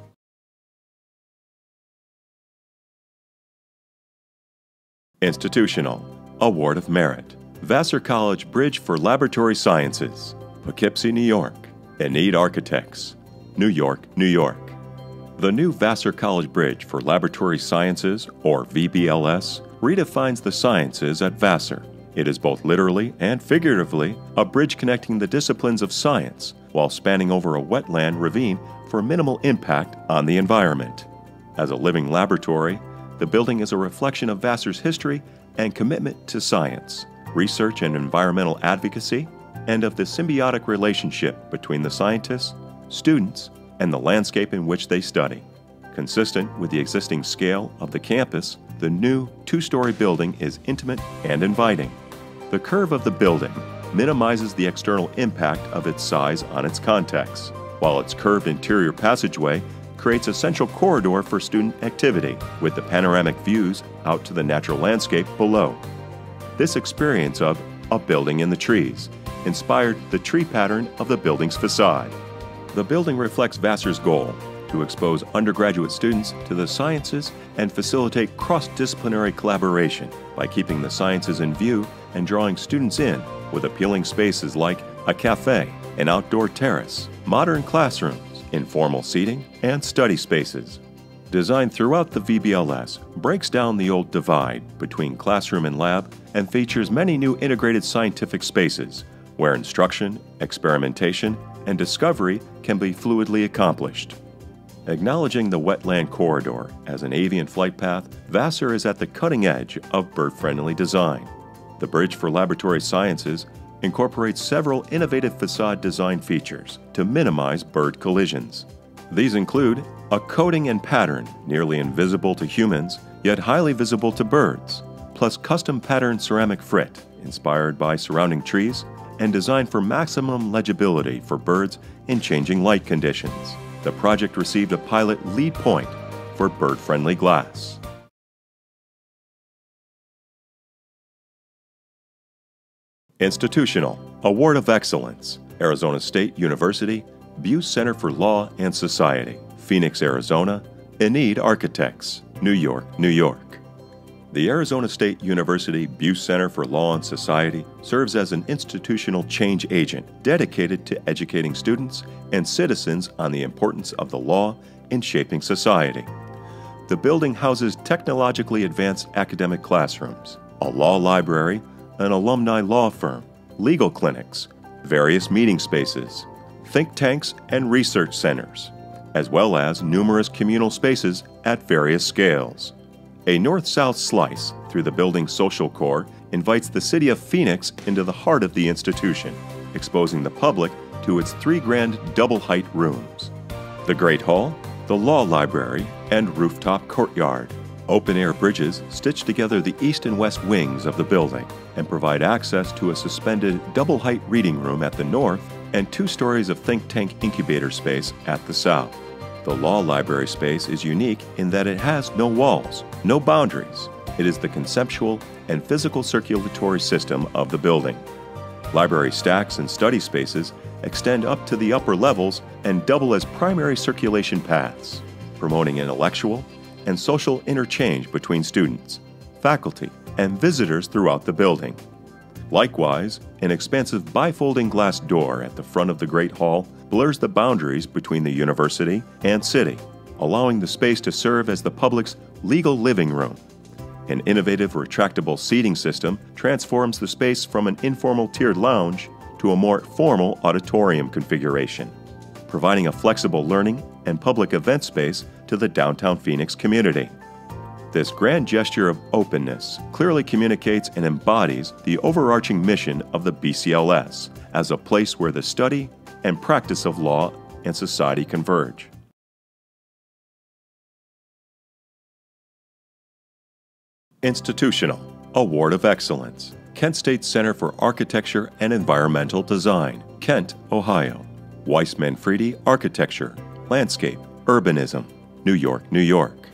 Institutional Award of Merit, Vassar College Bridge for Laboratory Sciences, Poughkeepsie, New York. Enid Architects, New York, New York. The new Vassar College Bridge for Laboratory Sciences, or VBLS, redefines the sciences at Vassar. It is both literally and figuratively a bridge connecting the disciplines of science while spanning over a wetland ravine for minimal impact on the environment. As a living laboratory, the building is a reflection of Vassar's history and commitment to science, research and environmental advocacy, and of the symbiotic relationship between the scientists, students, and the landscape in which they study. Consistent with the existing scale of the campus, the new two-story building is intimate and inviting. The curve of the building minimizes the external impact of its size on its context, while its curved interior passageway creates a central corridor for student activity, with the panoramic views out to the natural landscape below. This experience of a building in the trees inspired the tree pattern of the building's facade. The building reflects Vassar's goal to expose undergraduate students to the sciences and facilitate cross-disciplinary collaboration by keeping the sciences in view and drawing students in with appealing spaces like a cafe, an outdoor terrace, modern classrooms, informal seating, and study spaces. Designed throughout the VBLS, breaks down the old divide between classroom and lab and features many new integrated scientific spaces where instruction, experimentation, and discovery can be fluidly accomplished. Acknowledging the wetland corridor as an avian flight path, Vassar is at the cutting edge of bird-friendly design. The Bridge for Laboratory Sciences incorporates several innovative facade design features to minimize bird collisions. These include a coating and pattern nearly invisible to humans, yet highly visible to birds, plus custom patterned ceramic frit inspired by surrounding trees and designed for maximum legibility for birds in changing light conditions. The project received a pilot LEED point for bird-friendly glass. Institutional Award of Excellence, Arizona State University, Buse Center for Law and Society, Phoenix, Arizona, Enid Architects, New York, New York. The Arizona State University Buse Center for Law and Society serves as an institutional change agent dedicated to educating students and citizens on the importance of the law in shaping society. The building houses technologically advanced academic classrooms, a law library, an alumni law firm, legal clinics, various meeting spaces, think tanks and research centers, as well as numerous communal spaces at various scales. A north-south slice through the building's social core invites the city of Phoenix into the heart of the institution, exposing the public to its 3 grand double-height rooms. The Great Hall, the Law Library, and rooftop courtyard. Open-air bridges stitch together the east and west wings of the building and provide access to a suspended double-height reading room at the north and 2 stories of think tank incubator space at the south. The law library space is unique in that it has no walls, no boundaries. It is the conceptual and physical circulatory system of the building. Library stacks and study spaces extend up to the upper levels and double as primary circulation paths, promoting intellectual and social interchange between students, faculty, and visitors throughout the building. Likewise, an expansive bifolding glass door at the front of the Great Hall blurs the boundaries between the university and city, allowing the space to serve as the public's legal living room. An innovative retractable seating system transforms the space from an informal tiered lounge to a more formal auditorium configuration, providing a flexible learning and public event space to the downtown Phoenix community. This grand gesture of openness clearly communicates and embodies the overarching mission of the BCLS as a place where the study and practice of law and society converge. Institutional Award of Excellence, Kent State Center for Architecture and Environmental Design, Kent, Ohio. Weiss Manfredi Architecture, Landscape, Urbanism, New York, New York.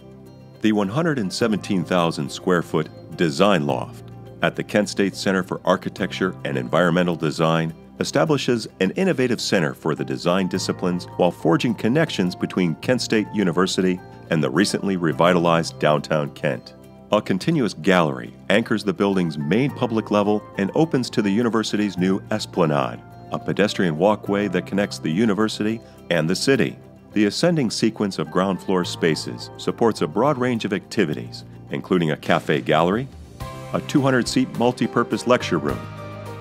The 117,000 square foot Design Loft at the Kent State Center for Architecture and Environmental Design establishes an innovative center for the design disciplines while forging connections between Kent State University and the recently revitalized downtown Kent. A continuous gallery anchors the building's main public level and opens to the university's new esplanade, a pedestrian walkway that connects the university and the city. The ascending sequence of ground floor spaces supports a broad range of activities, including a cafe gallery, a 200-seat multi-purpose lecture room,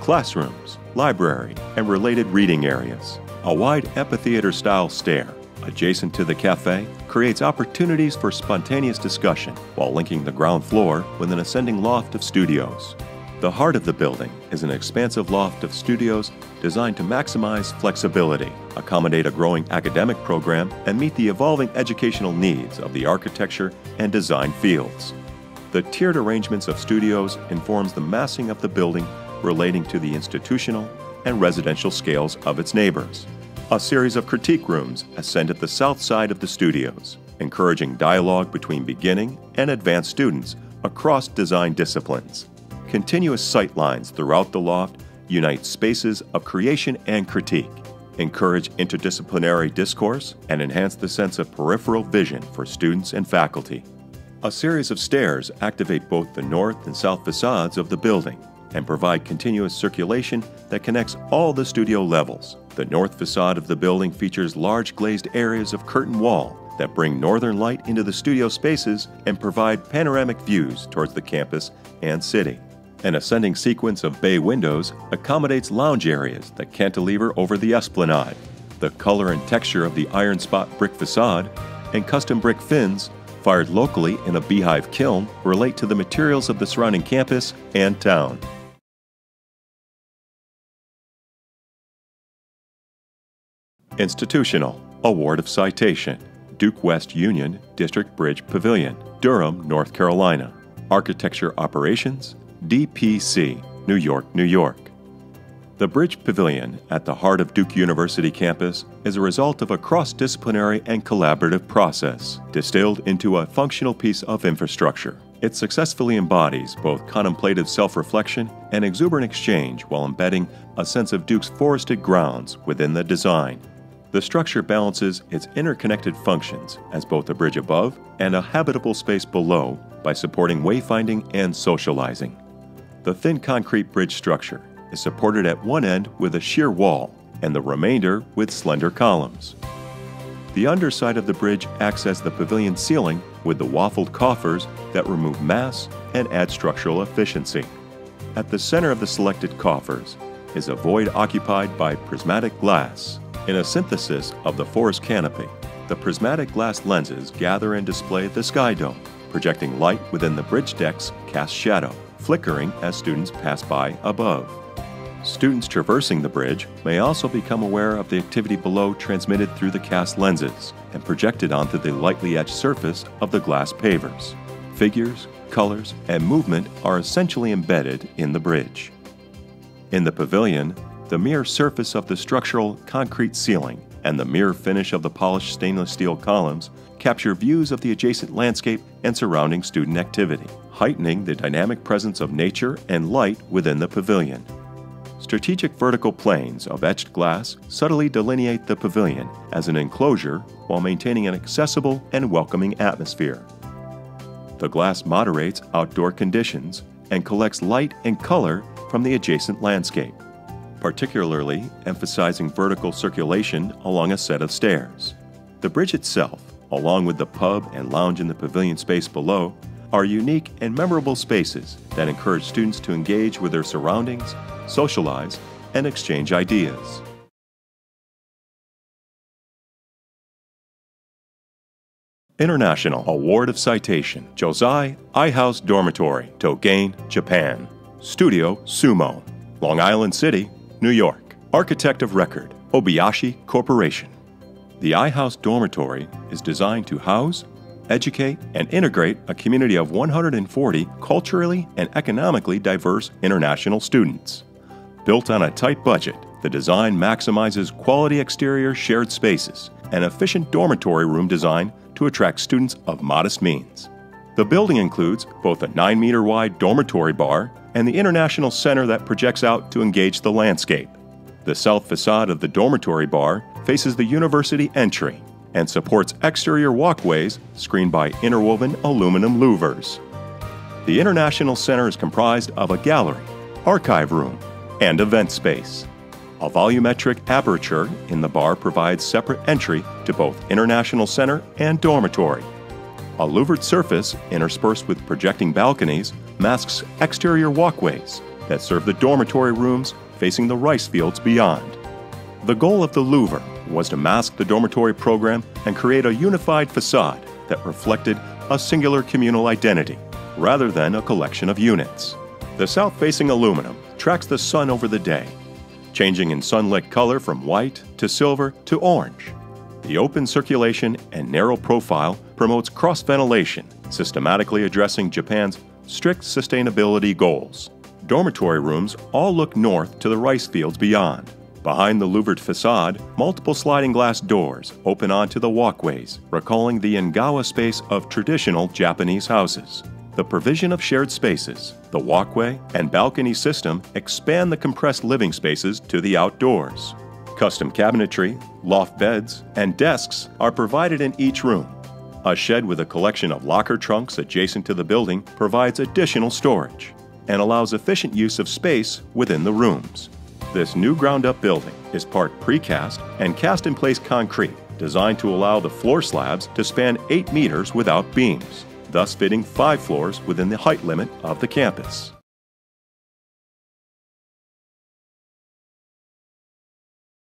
classrooms, library, and related reading areas. A wide amphitheater-style stair adjacent to the cafe creates opportunities for spontaneous discussion while linking the ground floor with an ascending loft of studios. The heart of the building is an expansive loft of studios designed to maximize flexibility, accommodate a growing academic program, and meet the evolving educational needs of the architecture and design fields. The tiered arrangements of studios informs the massing of the building relating to the institutional and residential scales of its neighbors. A series of critique rooms ascend at the south side of the studios, encouraging dialogue between beginning and advanced students across design disciplines. Continuous sight lines throughout the loft unite spaces of creation and critique, encourage interdisciplinary discourse, and enhance the sense of peripheral vision for students and faculty. A series of stairs activate both the north and south facades of the building and provide continuous circulation that connects all the studio levels. The north facade of the building features large glazed areas of curtain wall that bring northern light into the studio spaces and provide panoramic views towards the campus and city. An ascending sequence of bay windows accommodates lounge areas that cantilever over the esplanade. The color and texture of the iron spot brick facade and custom brick fins, fired locally in a beehive kiln, relate to the materials of the surrounding campus and town. Institutional Award of Citation, Duke West Union District Bridge Pavilion, Durham, North Carolina. Architecture Operations, DPC, New York, New York. The Bridge Pavilion at the heart of Duke University campus is a result of a cross-disciplinary and collaborative process distilled into a functional piece of infrastructure. It successfully embodies both contemplative self-reflection and exuberant exchange while embedding a sense of Duke's forested grounds within the design. The structure balances its interconnected functions as both a bridge above and a habitable space below by supporting wayfinding and socializing. The thin concrete bridge structure is supported at one end with a sheer wall and the remainder with slender columns. The underside of the bridge acts as the pavilion ceiling with the waffled coffers that remove mass and add structural efficiency. At the center of the selected coffers is a void occupied by prismatic glass. In a synthesis of the forest canopy, the prismatic glass lenses gather and display the sky dome, projecting light within the bridge deck's cast shadow, flickering as students pass by above. Students traversing the bridge may also become aware of the activity below transmitted through the cast lenses and projected onto the lightly etched surface of the glass pavers. Figures, colors, and movement are essentially embedded in the bridge. In the pavilion, the mere surface of the structural concrete ceiling and the mirror finish of the polished stainless steel columns capture views of the adjacent landscape and surrounding student activity, heightening the dynamic presence of nature and light within the pavilion. Strategic vertical planes of etched glass subtly delineate the pavilion as an enclosure while maintaining an accessible and welcoming atmosphere. The glass moderates outdoor conditions and collects light and color from the adjacent landscape, particularly emphasizing vertical circulation along a set of stairs. The bridge itself, along with the pub and lounge in the pavilion space below, are unique and memorable spaces that encourage students to engage with their surroundings, socialize, and exchange ideas. International Award of Citation, Josai I-House Dormitory, Togain, Japan. Studio Sumo, Long Island City, New York. Architect of Record, Obayashi Corporation. The I-House Dormitory is designed to house, educate, and integrate a community of 140 culturally and economically diverse international students. Built on a tight budget, the design maximizes quality exterior shared spaces and efficient dormitory room design to attract students of modest means. The building includes both a 9-meter-wide dormitory bar and the international center that projects out to engage the landscape. The south facade of the dormitory bar faces the university entry and supports exterior walkways screened by interwoven aluminum louvers. The international center is comprised of a gallery, archive room, and event space. A volumetric aperture in the bar provides separate entry to both international center and dormitory. A louvered surface, interspersed with projecting balconies, masks exterior walkways that serve the dormitory rooms facing the rice fields beyond. The goal of the louver was to mask the dormitory program and create a unified facade that reflected a singular communal identity, rather than a collection of units. The south-facing aluminum tracks the sun over the day, changing in sunlit color from white to silver to orange. The open circulation and narrow profile promotes cross-ventilation, systematically addressing Japan's strict sustainability goals. Dormitory rooms all look north to the rice fields beyond. Behind the louvered facade, multiple sliding glass doors open onto the walkways, recalling the Engawa space of traditional Japanese houses. The provision of shared spaces, the walkway, and balcony system expand the compressed living spaces to the outdoors. Custom cabinetry, loft beds, and desks are provided in each room. A shed with a collection of locker trunks adjacent to the building provides additional storage and allows efficient use of space within the rooms. This new ground-up building is part precast and cast-in-place concrete designed to allow the floor slabs to span 8 meters without beams, thus fitting 5 floors within the height limit of the campus.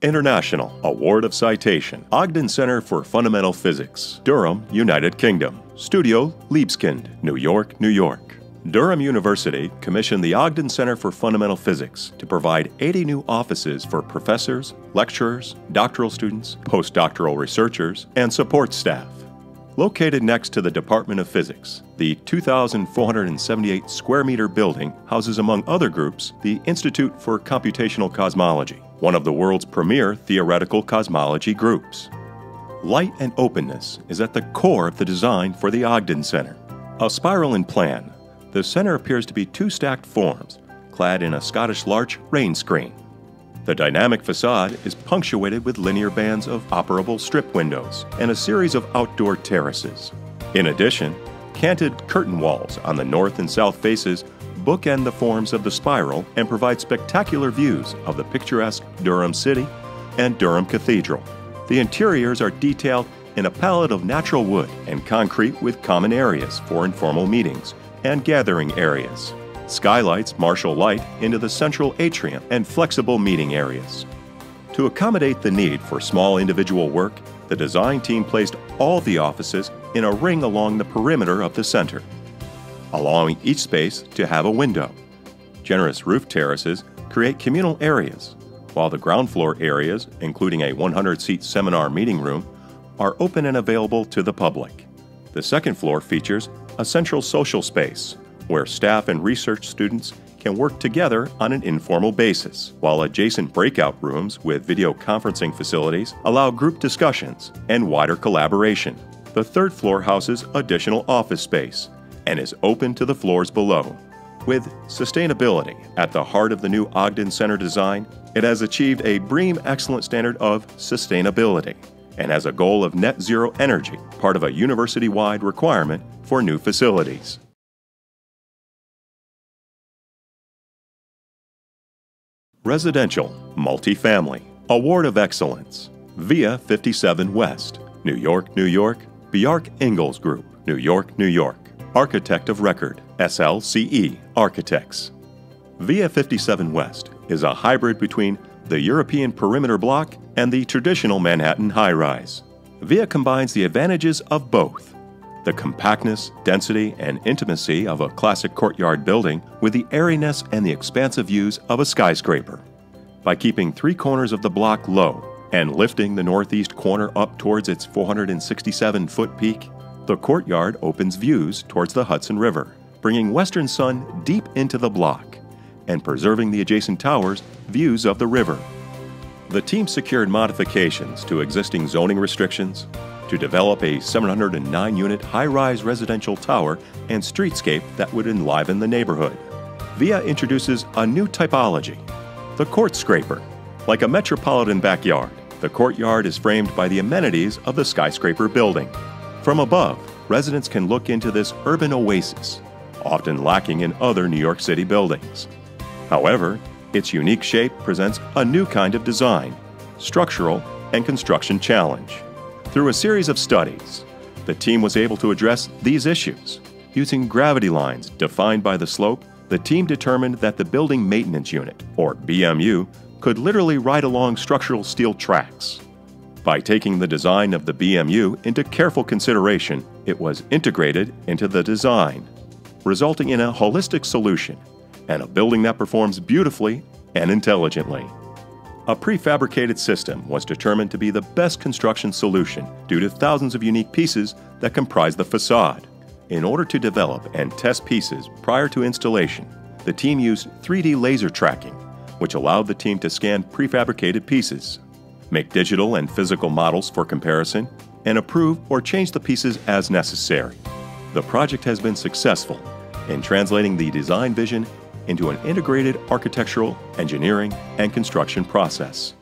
International Award of Citation, Ogden Center for Fundamental Physics, Durham, United Kingdom. Studio Libeskind, New York, New York. Durham University commissioned the Ogden Center for Fundamental Physics to provide 80 new offices for professors, lecturers, doctoral students, postdoctoral researchers, and support staff. Located next to the Department of Physics, the 2,478 square meter building houses, among other groups, the Institute for Computational Cosmology, one of the world's premier theoretical cosmology groups. Light and openness is at the core of the design for the Ogden Center. A spiral in plan, the center appears to be 2 stacked forms, clad in a Scottish larch rain screen. The dynamic facade is punctuated with linear bands of operable strip windows and a series of outdoor terraces. In addition, canted curtain walls on the north and south faces bookend the forms of the spiral and provide spectacular views of the picturesque Durham City and Durham Cathedral. The interiors are detailed in a palette of natural wood and concrete with common areas for informal meetings and gathering areas. Skylights marshal light into the central atrium and flexible meeting areas. To accommodate the need for small individual work, the design team placed all the offices in a ring along the perimeter of the center, allowing each space to have a window. Generous roof terraces create communal areas, while the ground floor areas, including a 100-seat seminar meeting room, are open and available to the public. The second floor features a central social space, where staff and research students can work together on an informal basis, while adjacent breakout rooms with video conferencing facilities allow group discussions and wider collaboration. The third floor houses additional office space and is open to the floors below. With sustainability at the heart of the new Ogden Center design, it has achieved a BREEAM Excellent standard of sustainability and has a goal of net zero energy, part of a university-wide requirement for new facilities. Residential Multifamily Award of Excellence, Via 57 West, New York, New York. Bjarke Ingels Group, New York, New York. Architect of Record, SLCE Architects. Via 57 West is a hybrid between the European perimeter block and the traditional Manhattan high-rise. Via combines the advantages of both: the compactness, density, and intimacy of a classic courtyard building with the airiness and the expansive views of a skyscraper. By keeping 3 corners of the block low and lifting the northeast corner up towards its 467-foot peak, the courtyard opens views towards the Hudson River, bringing western sun deep into the block and preserving the adjacent towers' views of the river. The team secured modifications to existing zoning restrictions to develop a 709-unit high-rise residential tower and streetscape that would enliven the neighborhood. Via introduces a new typology, the court scraper. Like a metropolitan backyard, the courtyard is framed by the amenities of the skyscraper building. From above, residents can look into this urban oasis, often lacking in other New York City buildings. However, its unique shape presents a new kind of design, structural, and construction challenge. Through a series of studies, the team was able to address these issues. Using gravity lines defined by the slope, the team determined that the Building Maintenance Unit, or BMU, could literally ride along structural steel tracks. By taking the design of the BMU into careful consideration, it was integrated into the design, resulting in a holistic solution and a building that performs beautifully and intelligently. A prefabricated system was determined to be the best construction solution due to thousands of unique pieces that comprise the facade. In order to develop and test pieces prior to installation, the team used 3D laser tracking, which allowed the team to scan prefabricated pieces, make digital and physical models for comparison, and approve or change the pieces as necessary. The project has been successful in translating the design vision into an integrated architectural, engineering, and construction process.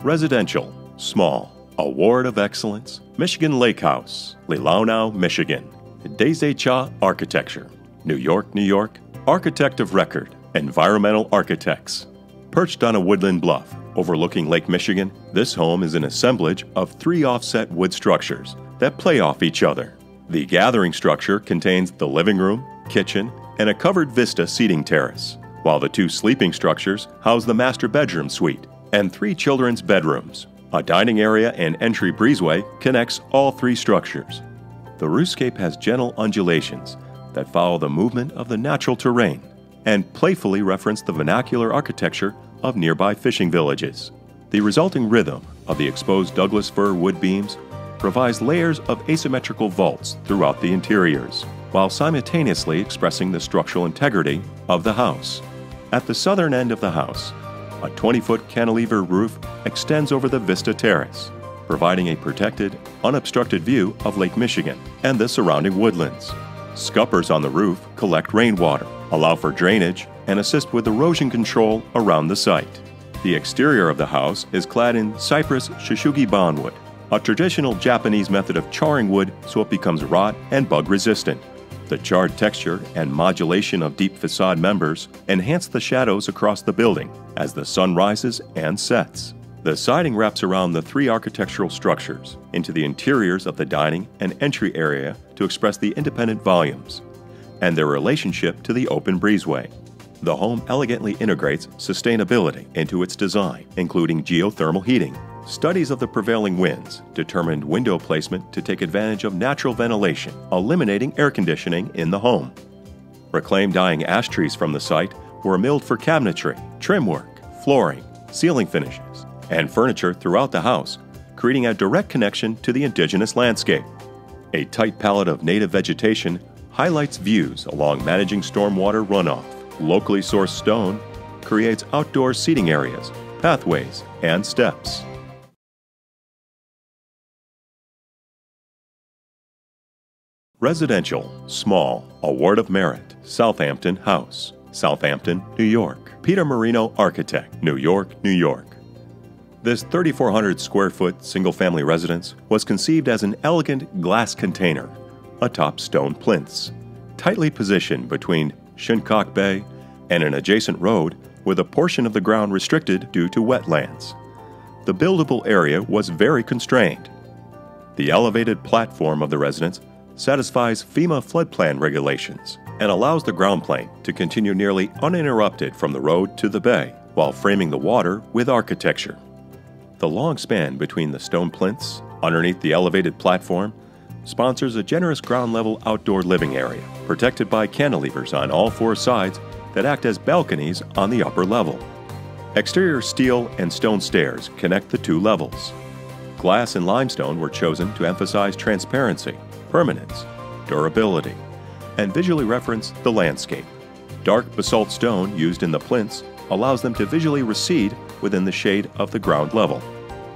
Residential, small, Award of Excellence, Michigan Lake House, Leelanau, Michigan. Desai Architecture, New York, New York. Architect of record, Environmental Architects. Perched on a woodland bluff overlooking Lake Michigan, this home is an assemblage of 3 offset wood structures that play off each other. The gathering structure contains the living room, kitchen, and a covered vista seating terrace, while the 2 sleeping structures house the master bedroom suite and 3 children's bedrooms. A dining area and entry breezeway connects all 3 structures. The roofscape has gentle undulations that follow the movement of the natural terrain and playfully reference the vernacular architecture of nearby fishing villages. The resulting rhythm of the exposed Douglas fir wood beams provides layers of asymmetrical vaults throughout the interiors, while simultaneously expressing the structural integrity of the house. At the southern end of the house, a 20-foot cantilever roof extends over the Vista Terrace, providing a protected, unobstructed view of Lake Michigan and the surrounding woodlands. Scuppers on the roof collect rainwater, allow for drainage, and assist with erosion control around the site. The exterior of the house is clad in cypress Shishugi Bonwood, a traditional Japanese method of charring wood so it becomes rot and bug resistant. The charred texture and modulation of deep facade members enhance the shadows across the building as the sun rises and sets. The siding wraps around the 3 architectural structures into the interiors of the dining and entry area to express the independent volumes and their relationship to the open breezeway. The home elegantly integrates sustainability into its design, including geothermal heating. Studies of the prevailing winds determined window placement to take advantage of natural ventilation, eliminating air conditioning in the home. Reclaimed dying ash trees from the site were milled for cabinetry, trim work, flooring, ceiling finishes, and furniture throughout the house, creating a direct connection to the indigenous landscape. A tight palette of native vegetation highlights views along managing stormwater runoff. Locally sourced stone creates outdoor seating areas, pathways, and steps. Residential, small, Award of Merit, Southampton House, Southampton, New York. Peter Marino Architect, New York, New York. This 3,400 square foot single-family residence was conceived as an elegant glass container atop stone plinths, tightly positioned between Shinnecock Bay and an adjacent road with a portion of the ground restricted due to wetlands. The buildable area was very constrained. The elevated platform of the residence satisfies FEMA flood plan regulations and allows the ground plane to continue nearly uninterrupted from the road to the bay while framing the water with architecture. The long span between the stone plinths underneath the elevated platform sponsors a generous ground-level outdoor living area, protected by cantilevers on all 4 sides that act as balconies on the upper level. Exterior steel and stone stairs connect the 2 levels. Glass and limestone were chosen to emphasize transparency, permanence, durability, and visually reference the landscape. Dark basalt stone used in the plinths allows them to visually recede within the shade of the ground level.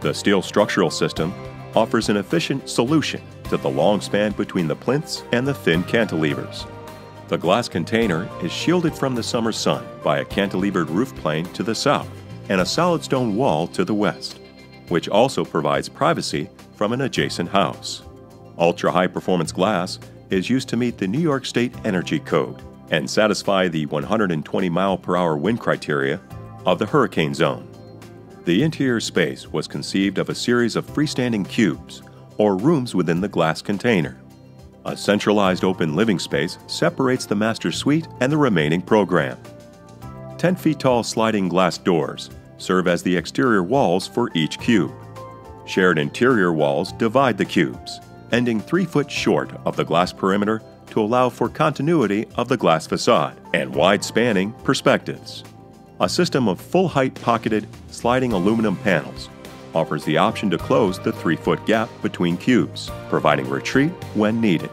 The steel structural system offers an efficient solution to the long span between the plinths and the thin cantilevers. The glass container is shielded from the summer sun by a cantilevered roof plane to the south and a solid stone wall to the west, which also provides privacy from an adjacent house. Ultra-high performance glass is used to meet the New York State Energy Code and satisfy the 120-mile-per-hour wind criteria of the hurricane zone. The interior space was conceived of a series of freestanding cubes, or rooms within the glass container. A centralized open living space separates the master suite and the remaining program. 10 feet tall sliding glass doors serve as the exterior walls for each cube. Shared interior walls divide the cubes, ending 3 foot short of the glass perimeter to allow for continuity of the glass facade and wide-spanning perspectives. A system of full-height pocketed sliding aluminum panels offers the option to close the 3-foot gap between cubes, providing retreat when needed.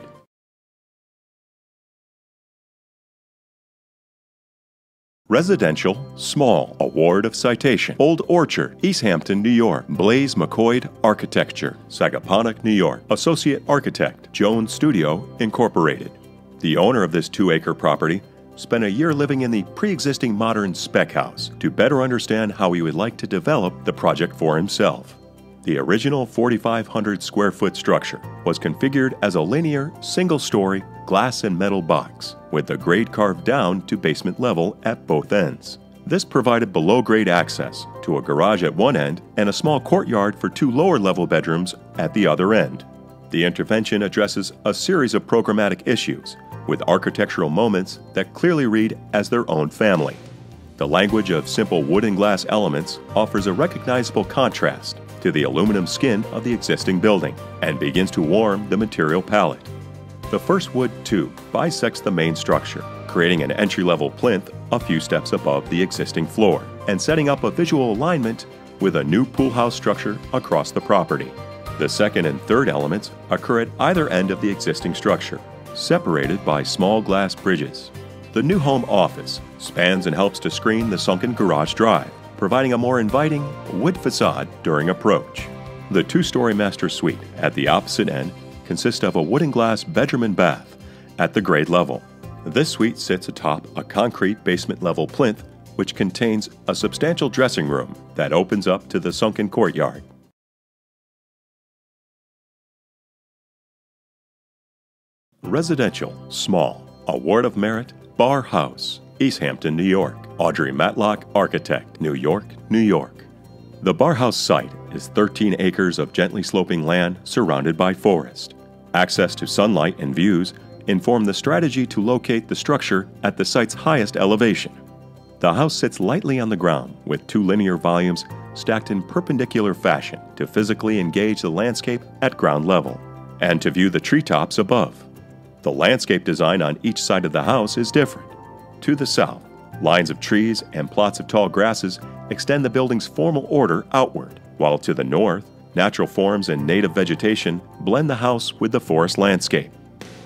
Residential, small, Award of Citation, Old Orchard, East Hampton, New York. Blaise McCoy Architecture, Sagaponack, New York. Associate Architect, Jones Studio, Incorporated. The owner of this 2-acre property spent a year living in the pre-existing modern spec house to better understand how he would like to develop the project for himself. The original 4,500 square foot structure was configured as a linear, single-story glass and metal box with the grade carved down to basement level at both ends. This provided below-grade access to a garage at one end and a small courtyard for 2 lower-level bedrooms at the other end. The intervention addresses a series of programmatic issues with architectural moments that clearly read as their own family. The language of simple wood and glass elements offers a recognizable contrast to the aluminum skin of the existing building and begins to warm the material palette. The first wood tube bisects the main structure, creating an entry-level plinth a few steps above the existing floor and setting up a visual alignment with a new pool house structure across the property. The second and third elements occur at either end of the existing structure, separated by small glass bridges. The new home office spans and helps to screen the sunken garage drive, providing a more inviting wood facade during approach. The 2-story master suite at the opposite end consists of a wood and glass bedroom and bath at the grade level. This suite sits atop a concrete basement level plinth which contains a substantial dressing room that opens up to the sunken courtyard. Residential, small, Award of Merit, Barr House, East Hampton, New York. Audrey Matlock, Architect, New York, New York. The Barr House site is 13 acres of gently sloping land surrounded by forest. Access to sunlight and views inform the strategy to locate the structure at the site's highest elevation. The house sits lightly on the ground with 2 linear volumes stacked in perpendicular fashion to physically engage the landscape at ground level and to view the treetops above. The landscape design on each side of the house is different. To the south, lines of trees and plots of tall grasses extend the building's formal order outward, while to the north, natural forms and native vegetation blend the house with the forest landscape.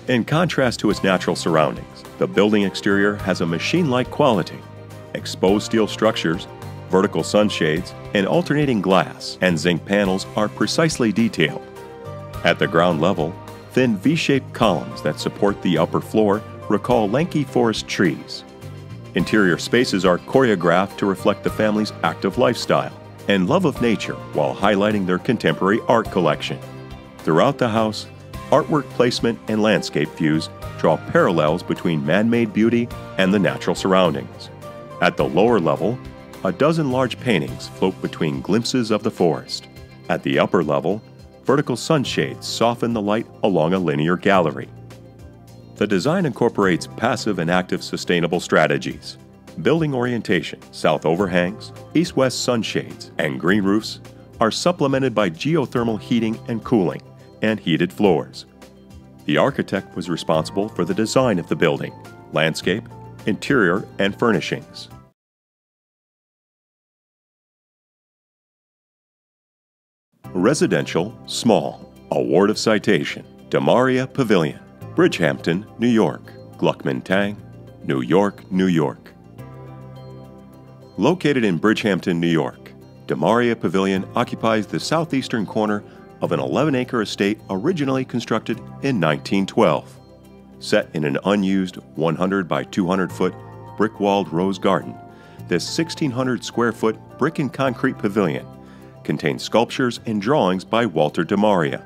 In contrast to its natural surroundings, the building exterior has a machine-like quality. Exposed steel structures, vertical sunshades, and alternating glass and zinc panels are precisely detailed. At the ground level, thin V-shaped columns that support the upper floor recall lanky forest trees. Interior spaces are choreographed to reflect the family's active lifestyle and love of nature while highlighting their contemporary art collection. Throughout the house, artwork placement and landscape views draw parallels between man-made beauty and the natural surroundings. At the lower level, a dozen large paintings float between glimpses of the forest. At the upper level, vertical sunshades soften the light along a linear gallery. The design incorporates passive and active sustainable strategies. Building orientation, south overhangs, east-west sunshades, and green roofs are supplemented by geothermal heating and cooling and heated floors. The architect was responsible for the design of the building, landscape, interior, and furnishings. Residential, small, Award of Citation, DeMaria Pavilion, Bridgehampton, New York, Gluckman Tang, New York, New York. Located in Bridgehampton, New York, DeMaria Pavilion occupies the southeastern corner of an 11-acre estate originally constructed in 1912. Set in an unused 100 by 200-foot brick-walled rose garden, this 1,600-square-foot brick and concrete pavilion contains sculptures and drawings by Walter DeMaria.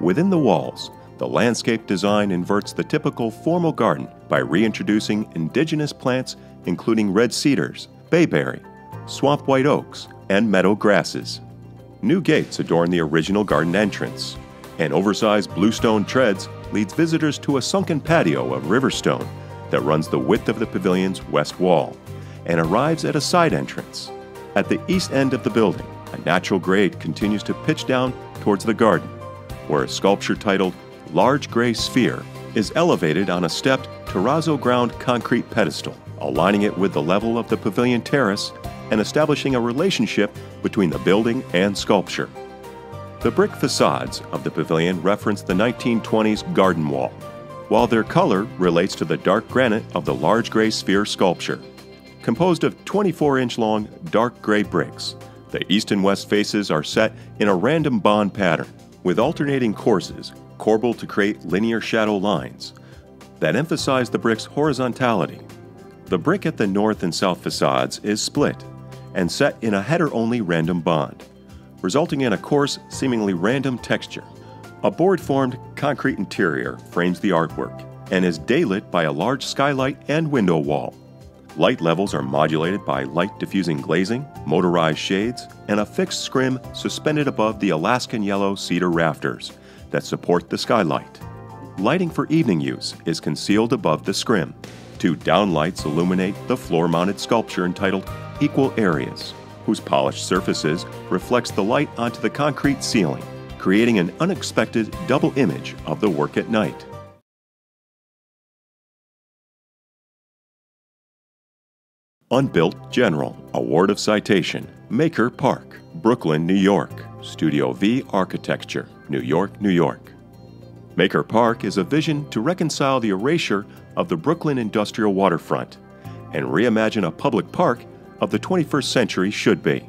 Within the walls, the landscape design inverts the typical formal garden by reintroducing indigenous plants including red cedars, bayberry, swamp white oaks, and meadow grasses. New gates adorn the original garden entrance. An oversized bluestone treads leads visitors to a sunken patio of riverstone that runs the width of the pavilion's west wall and arrives at a side entrance. At the east end of the building, a natural grade continues to pitch down towards the garden, where a sculpture titled Large Gray Sphere is elevated on a stepped terrazzo-ground concrete pedestal, aligning it with the level of the pavilion terrace and establishing a relationship between the building and sculpture. The brick facades of the pavilion reference the 1920s garden wall, while their color relates to the dark granite of the Large Gray Sphere sculpture. Composed of 24-inch long dark gray bricks, the east and west faces are set in a random bond pattern, with alternating courses corbelled to create linear shadow lines that emphasize the brick's horizontality. The brick at the north and south facades is split and set in a header-only random bond, resulting in a coarse, seemingly random texture. A board-formed concrete interior frames the artwork and is daylit by a large skylight and window wall. Light levels are modulated by light-diffusing glazing, motorized shades, and a fixed scrim suspended above the Alaskan yellow cedar rafters that support the skylight. Lighting for evening use is concealed above the scrim. Two downlights illuminate the floor-mounted sculpture entitled Equal Areas, whose polished surfaces reflects the light onto the concrete ceiling, creating an unexpected double image of the work at night. Unbuilt General, Award of Citation, Maker Park, Brooklyn, New York, Studio V Architecture, New York, New York. Maker Park is a vision to reconcile the erasure of the Brooklyn industrial waterfront and reimagine a public park of the 21st century should be.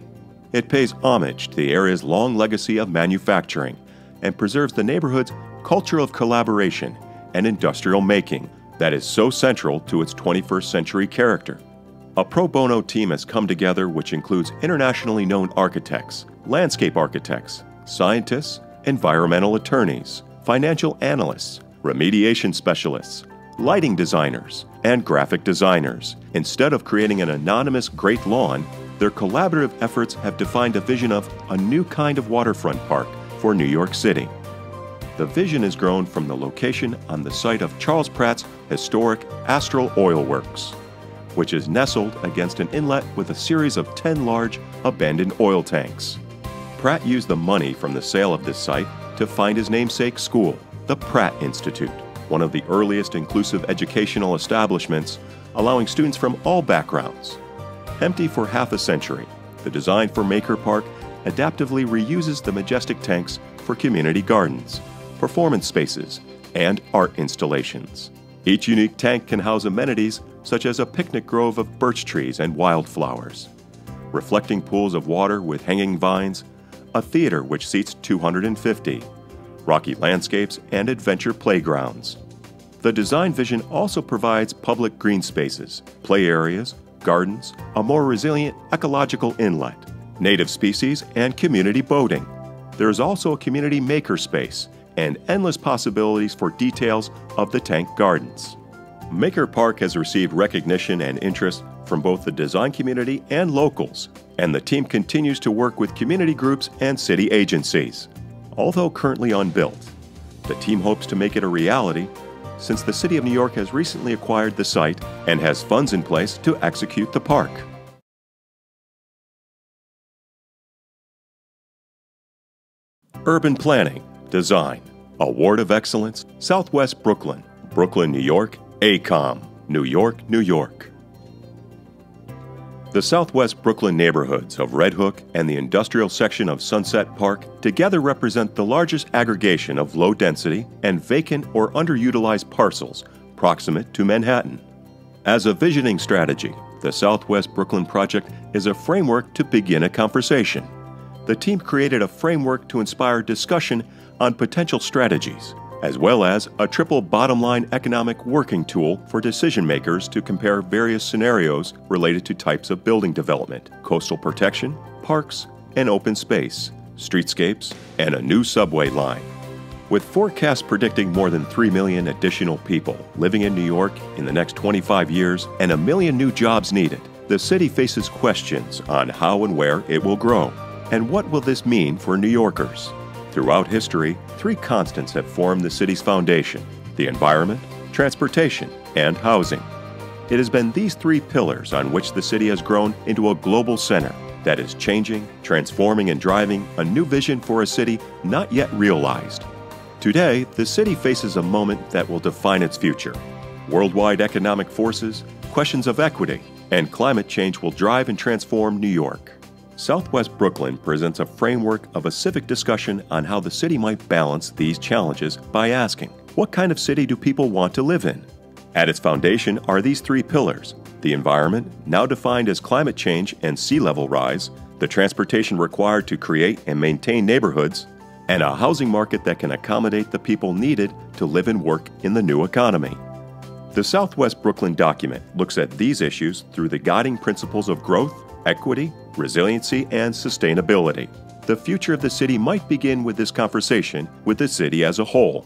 It pays homage to the area's long legacy of manufacturing and preserves the neighborhood's culture of collaboration and industrial making that is so central to its 21st century character. A pro bono team has come together which includes internationally known architects, landscape architects, scientists, environmental attorneys, financial analysts, remediation specialists, lighting designers, and graphic designers. Instead of creating an anonymous great lawn, their collaborative efforts have defined a vision of a new kind of waterfront park for New York City. The vision is grown from the location on the site of Charles Pratt's historic Astral Oil Works, which is nestled against an inlet with a series of 10 large, abandoned oil tanks. Pratt used the money from the sale of this site to find his namesake school, the Pratt Institute, one of the earliest inclusive educational establishments, allowing students from all backgrounds. Empty for half a century, the design for Maker Park adaptively reuses the majestic tanks for community gardens, performance spaces, and art installations. Each unique tank can house amenities such as a picnic grove of birch trees and wildflowers, reflecting pools of water with hanging vines, a theater which seats 250, rocky landscapes, and adventure playgrounds. The design vision also provides public green spaces, play areas, gardens, a more resilient ecological inlet, native species, and community boating. There is also a community maker space and endless possibilities for details of the tank gardens. Maker Park has received recognition and interest from both the design community and locals, and the team continues to work with community groups and city agencies. Although currently unbuilt, the team hopes to make it a reality since the City of New York has recently acquired the site and has funds in place to execute the park. Urban Planning, Design, Award of Excellence, Southwest Brooklyn, Brooklyn, New York, ACOM, New York, New York. The Southwest Brooklyn neighborhoods of Red Hook and the industrial section of Sunset Park together represent the largest aggregation of low-density and vacant or underutilized parcels proximate to Manhattan. As a visioning strategy, the Southwest Brooklyn project is a framework to begin a conversation. The team created a framework to inspire discussion on potential strategies, as well as a triple bottom-line economic working tool for decision-makers to compare various scenarios related to types of building development, coastal protection, parks, and open space, streetscapes, and a new subway line. With forecasts predicting more than 3 million additional people living in New York in the next 25 years and 1 million new jobs needed, the city faces questions on how and where it will grow. And what will this mean for New Yorkers? Throughout history, 3 constants have formed the city's foundation: the environment, transportation, and housing. It has been these 3 pillars on which the city has grown into a global center that is changing, transforming, and driving a new vision for a city not yet realized. Today, the city faces a moment that will define its future. Worldwide economic forces, questions of equity, and climate change will drive and transform New York. Southwest Brooklyn presents a framework of a civic discussion on how the city might balance these challenges by asking, what kind of city do people want to live in? At its foundation are these 3 pillars: the environment, now defined as climate change and sea level rise, the transportation required to create and maintain neighborhoods, and a housing market that can accommodate the people needed to live and work in the new economy. The Southwest Brooklyn document looks at these issues through the guiding principles of growth, equity, resiliency, and sustainability. The future of the city might begin with this conversation with the city as a whole.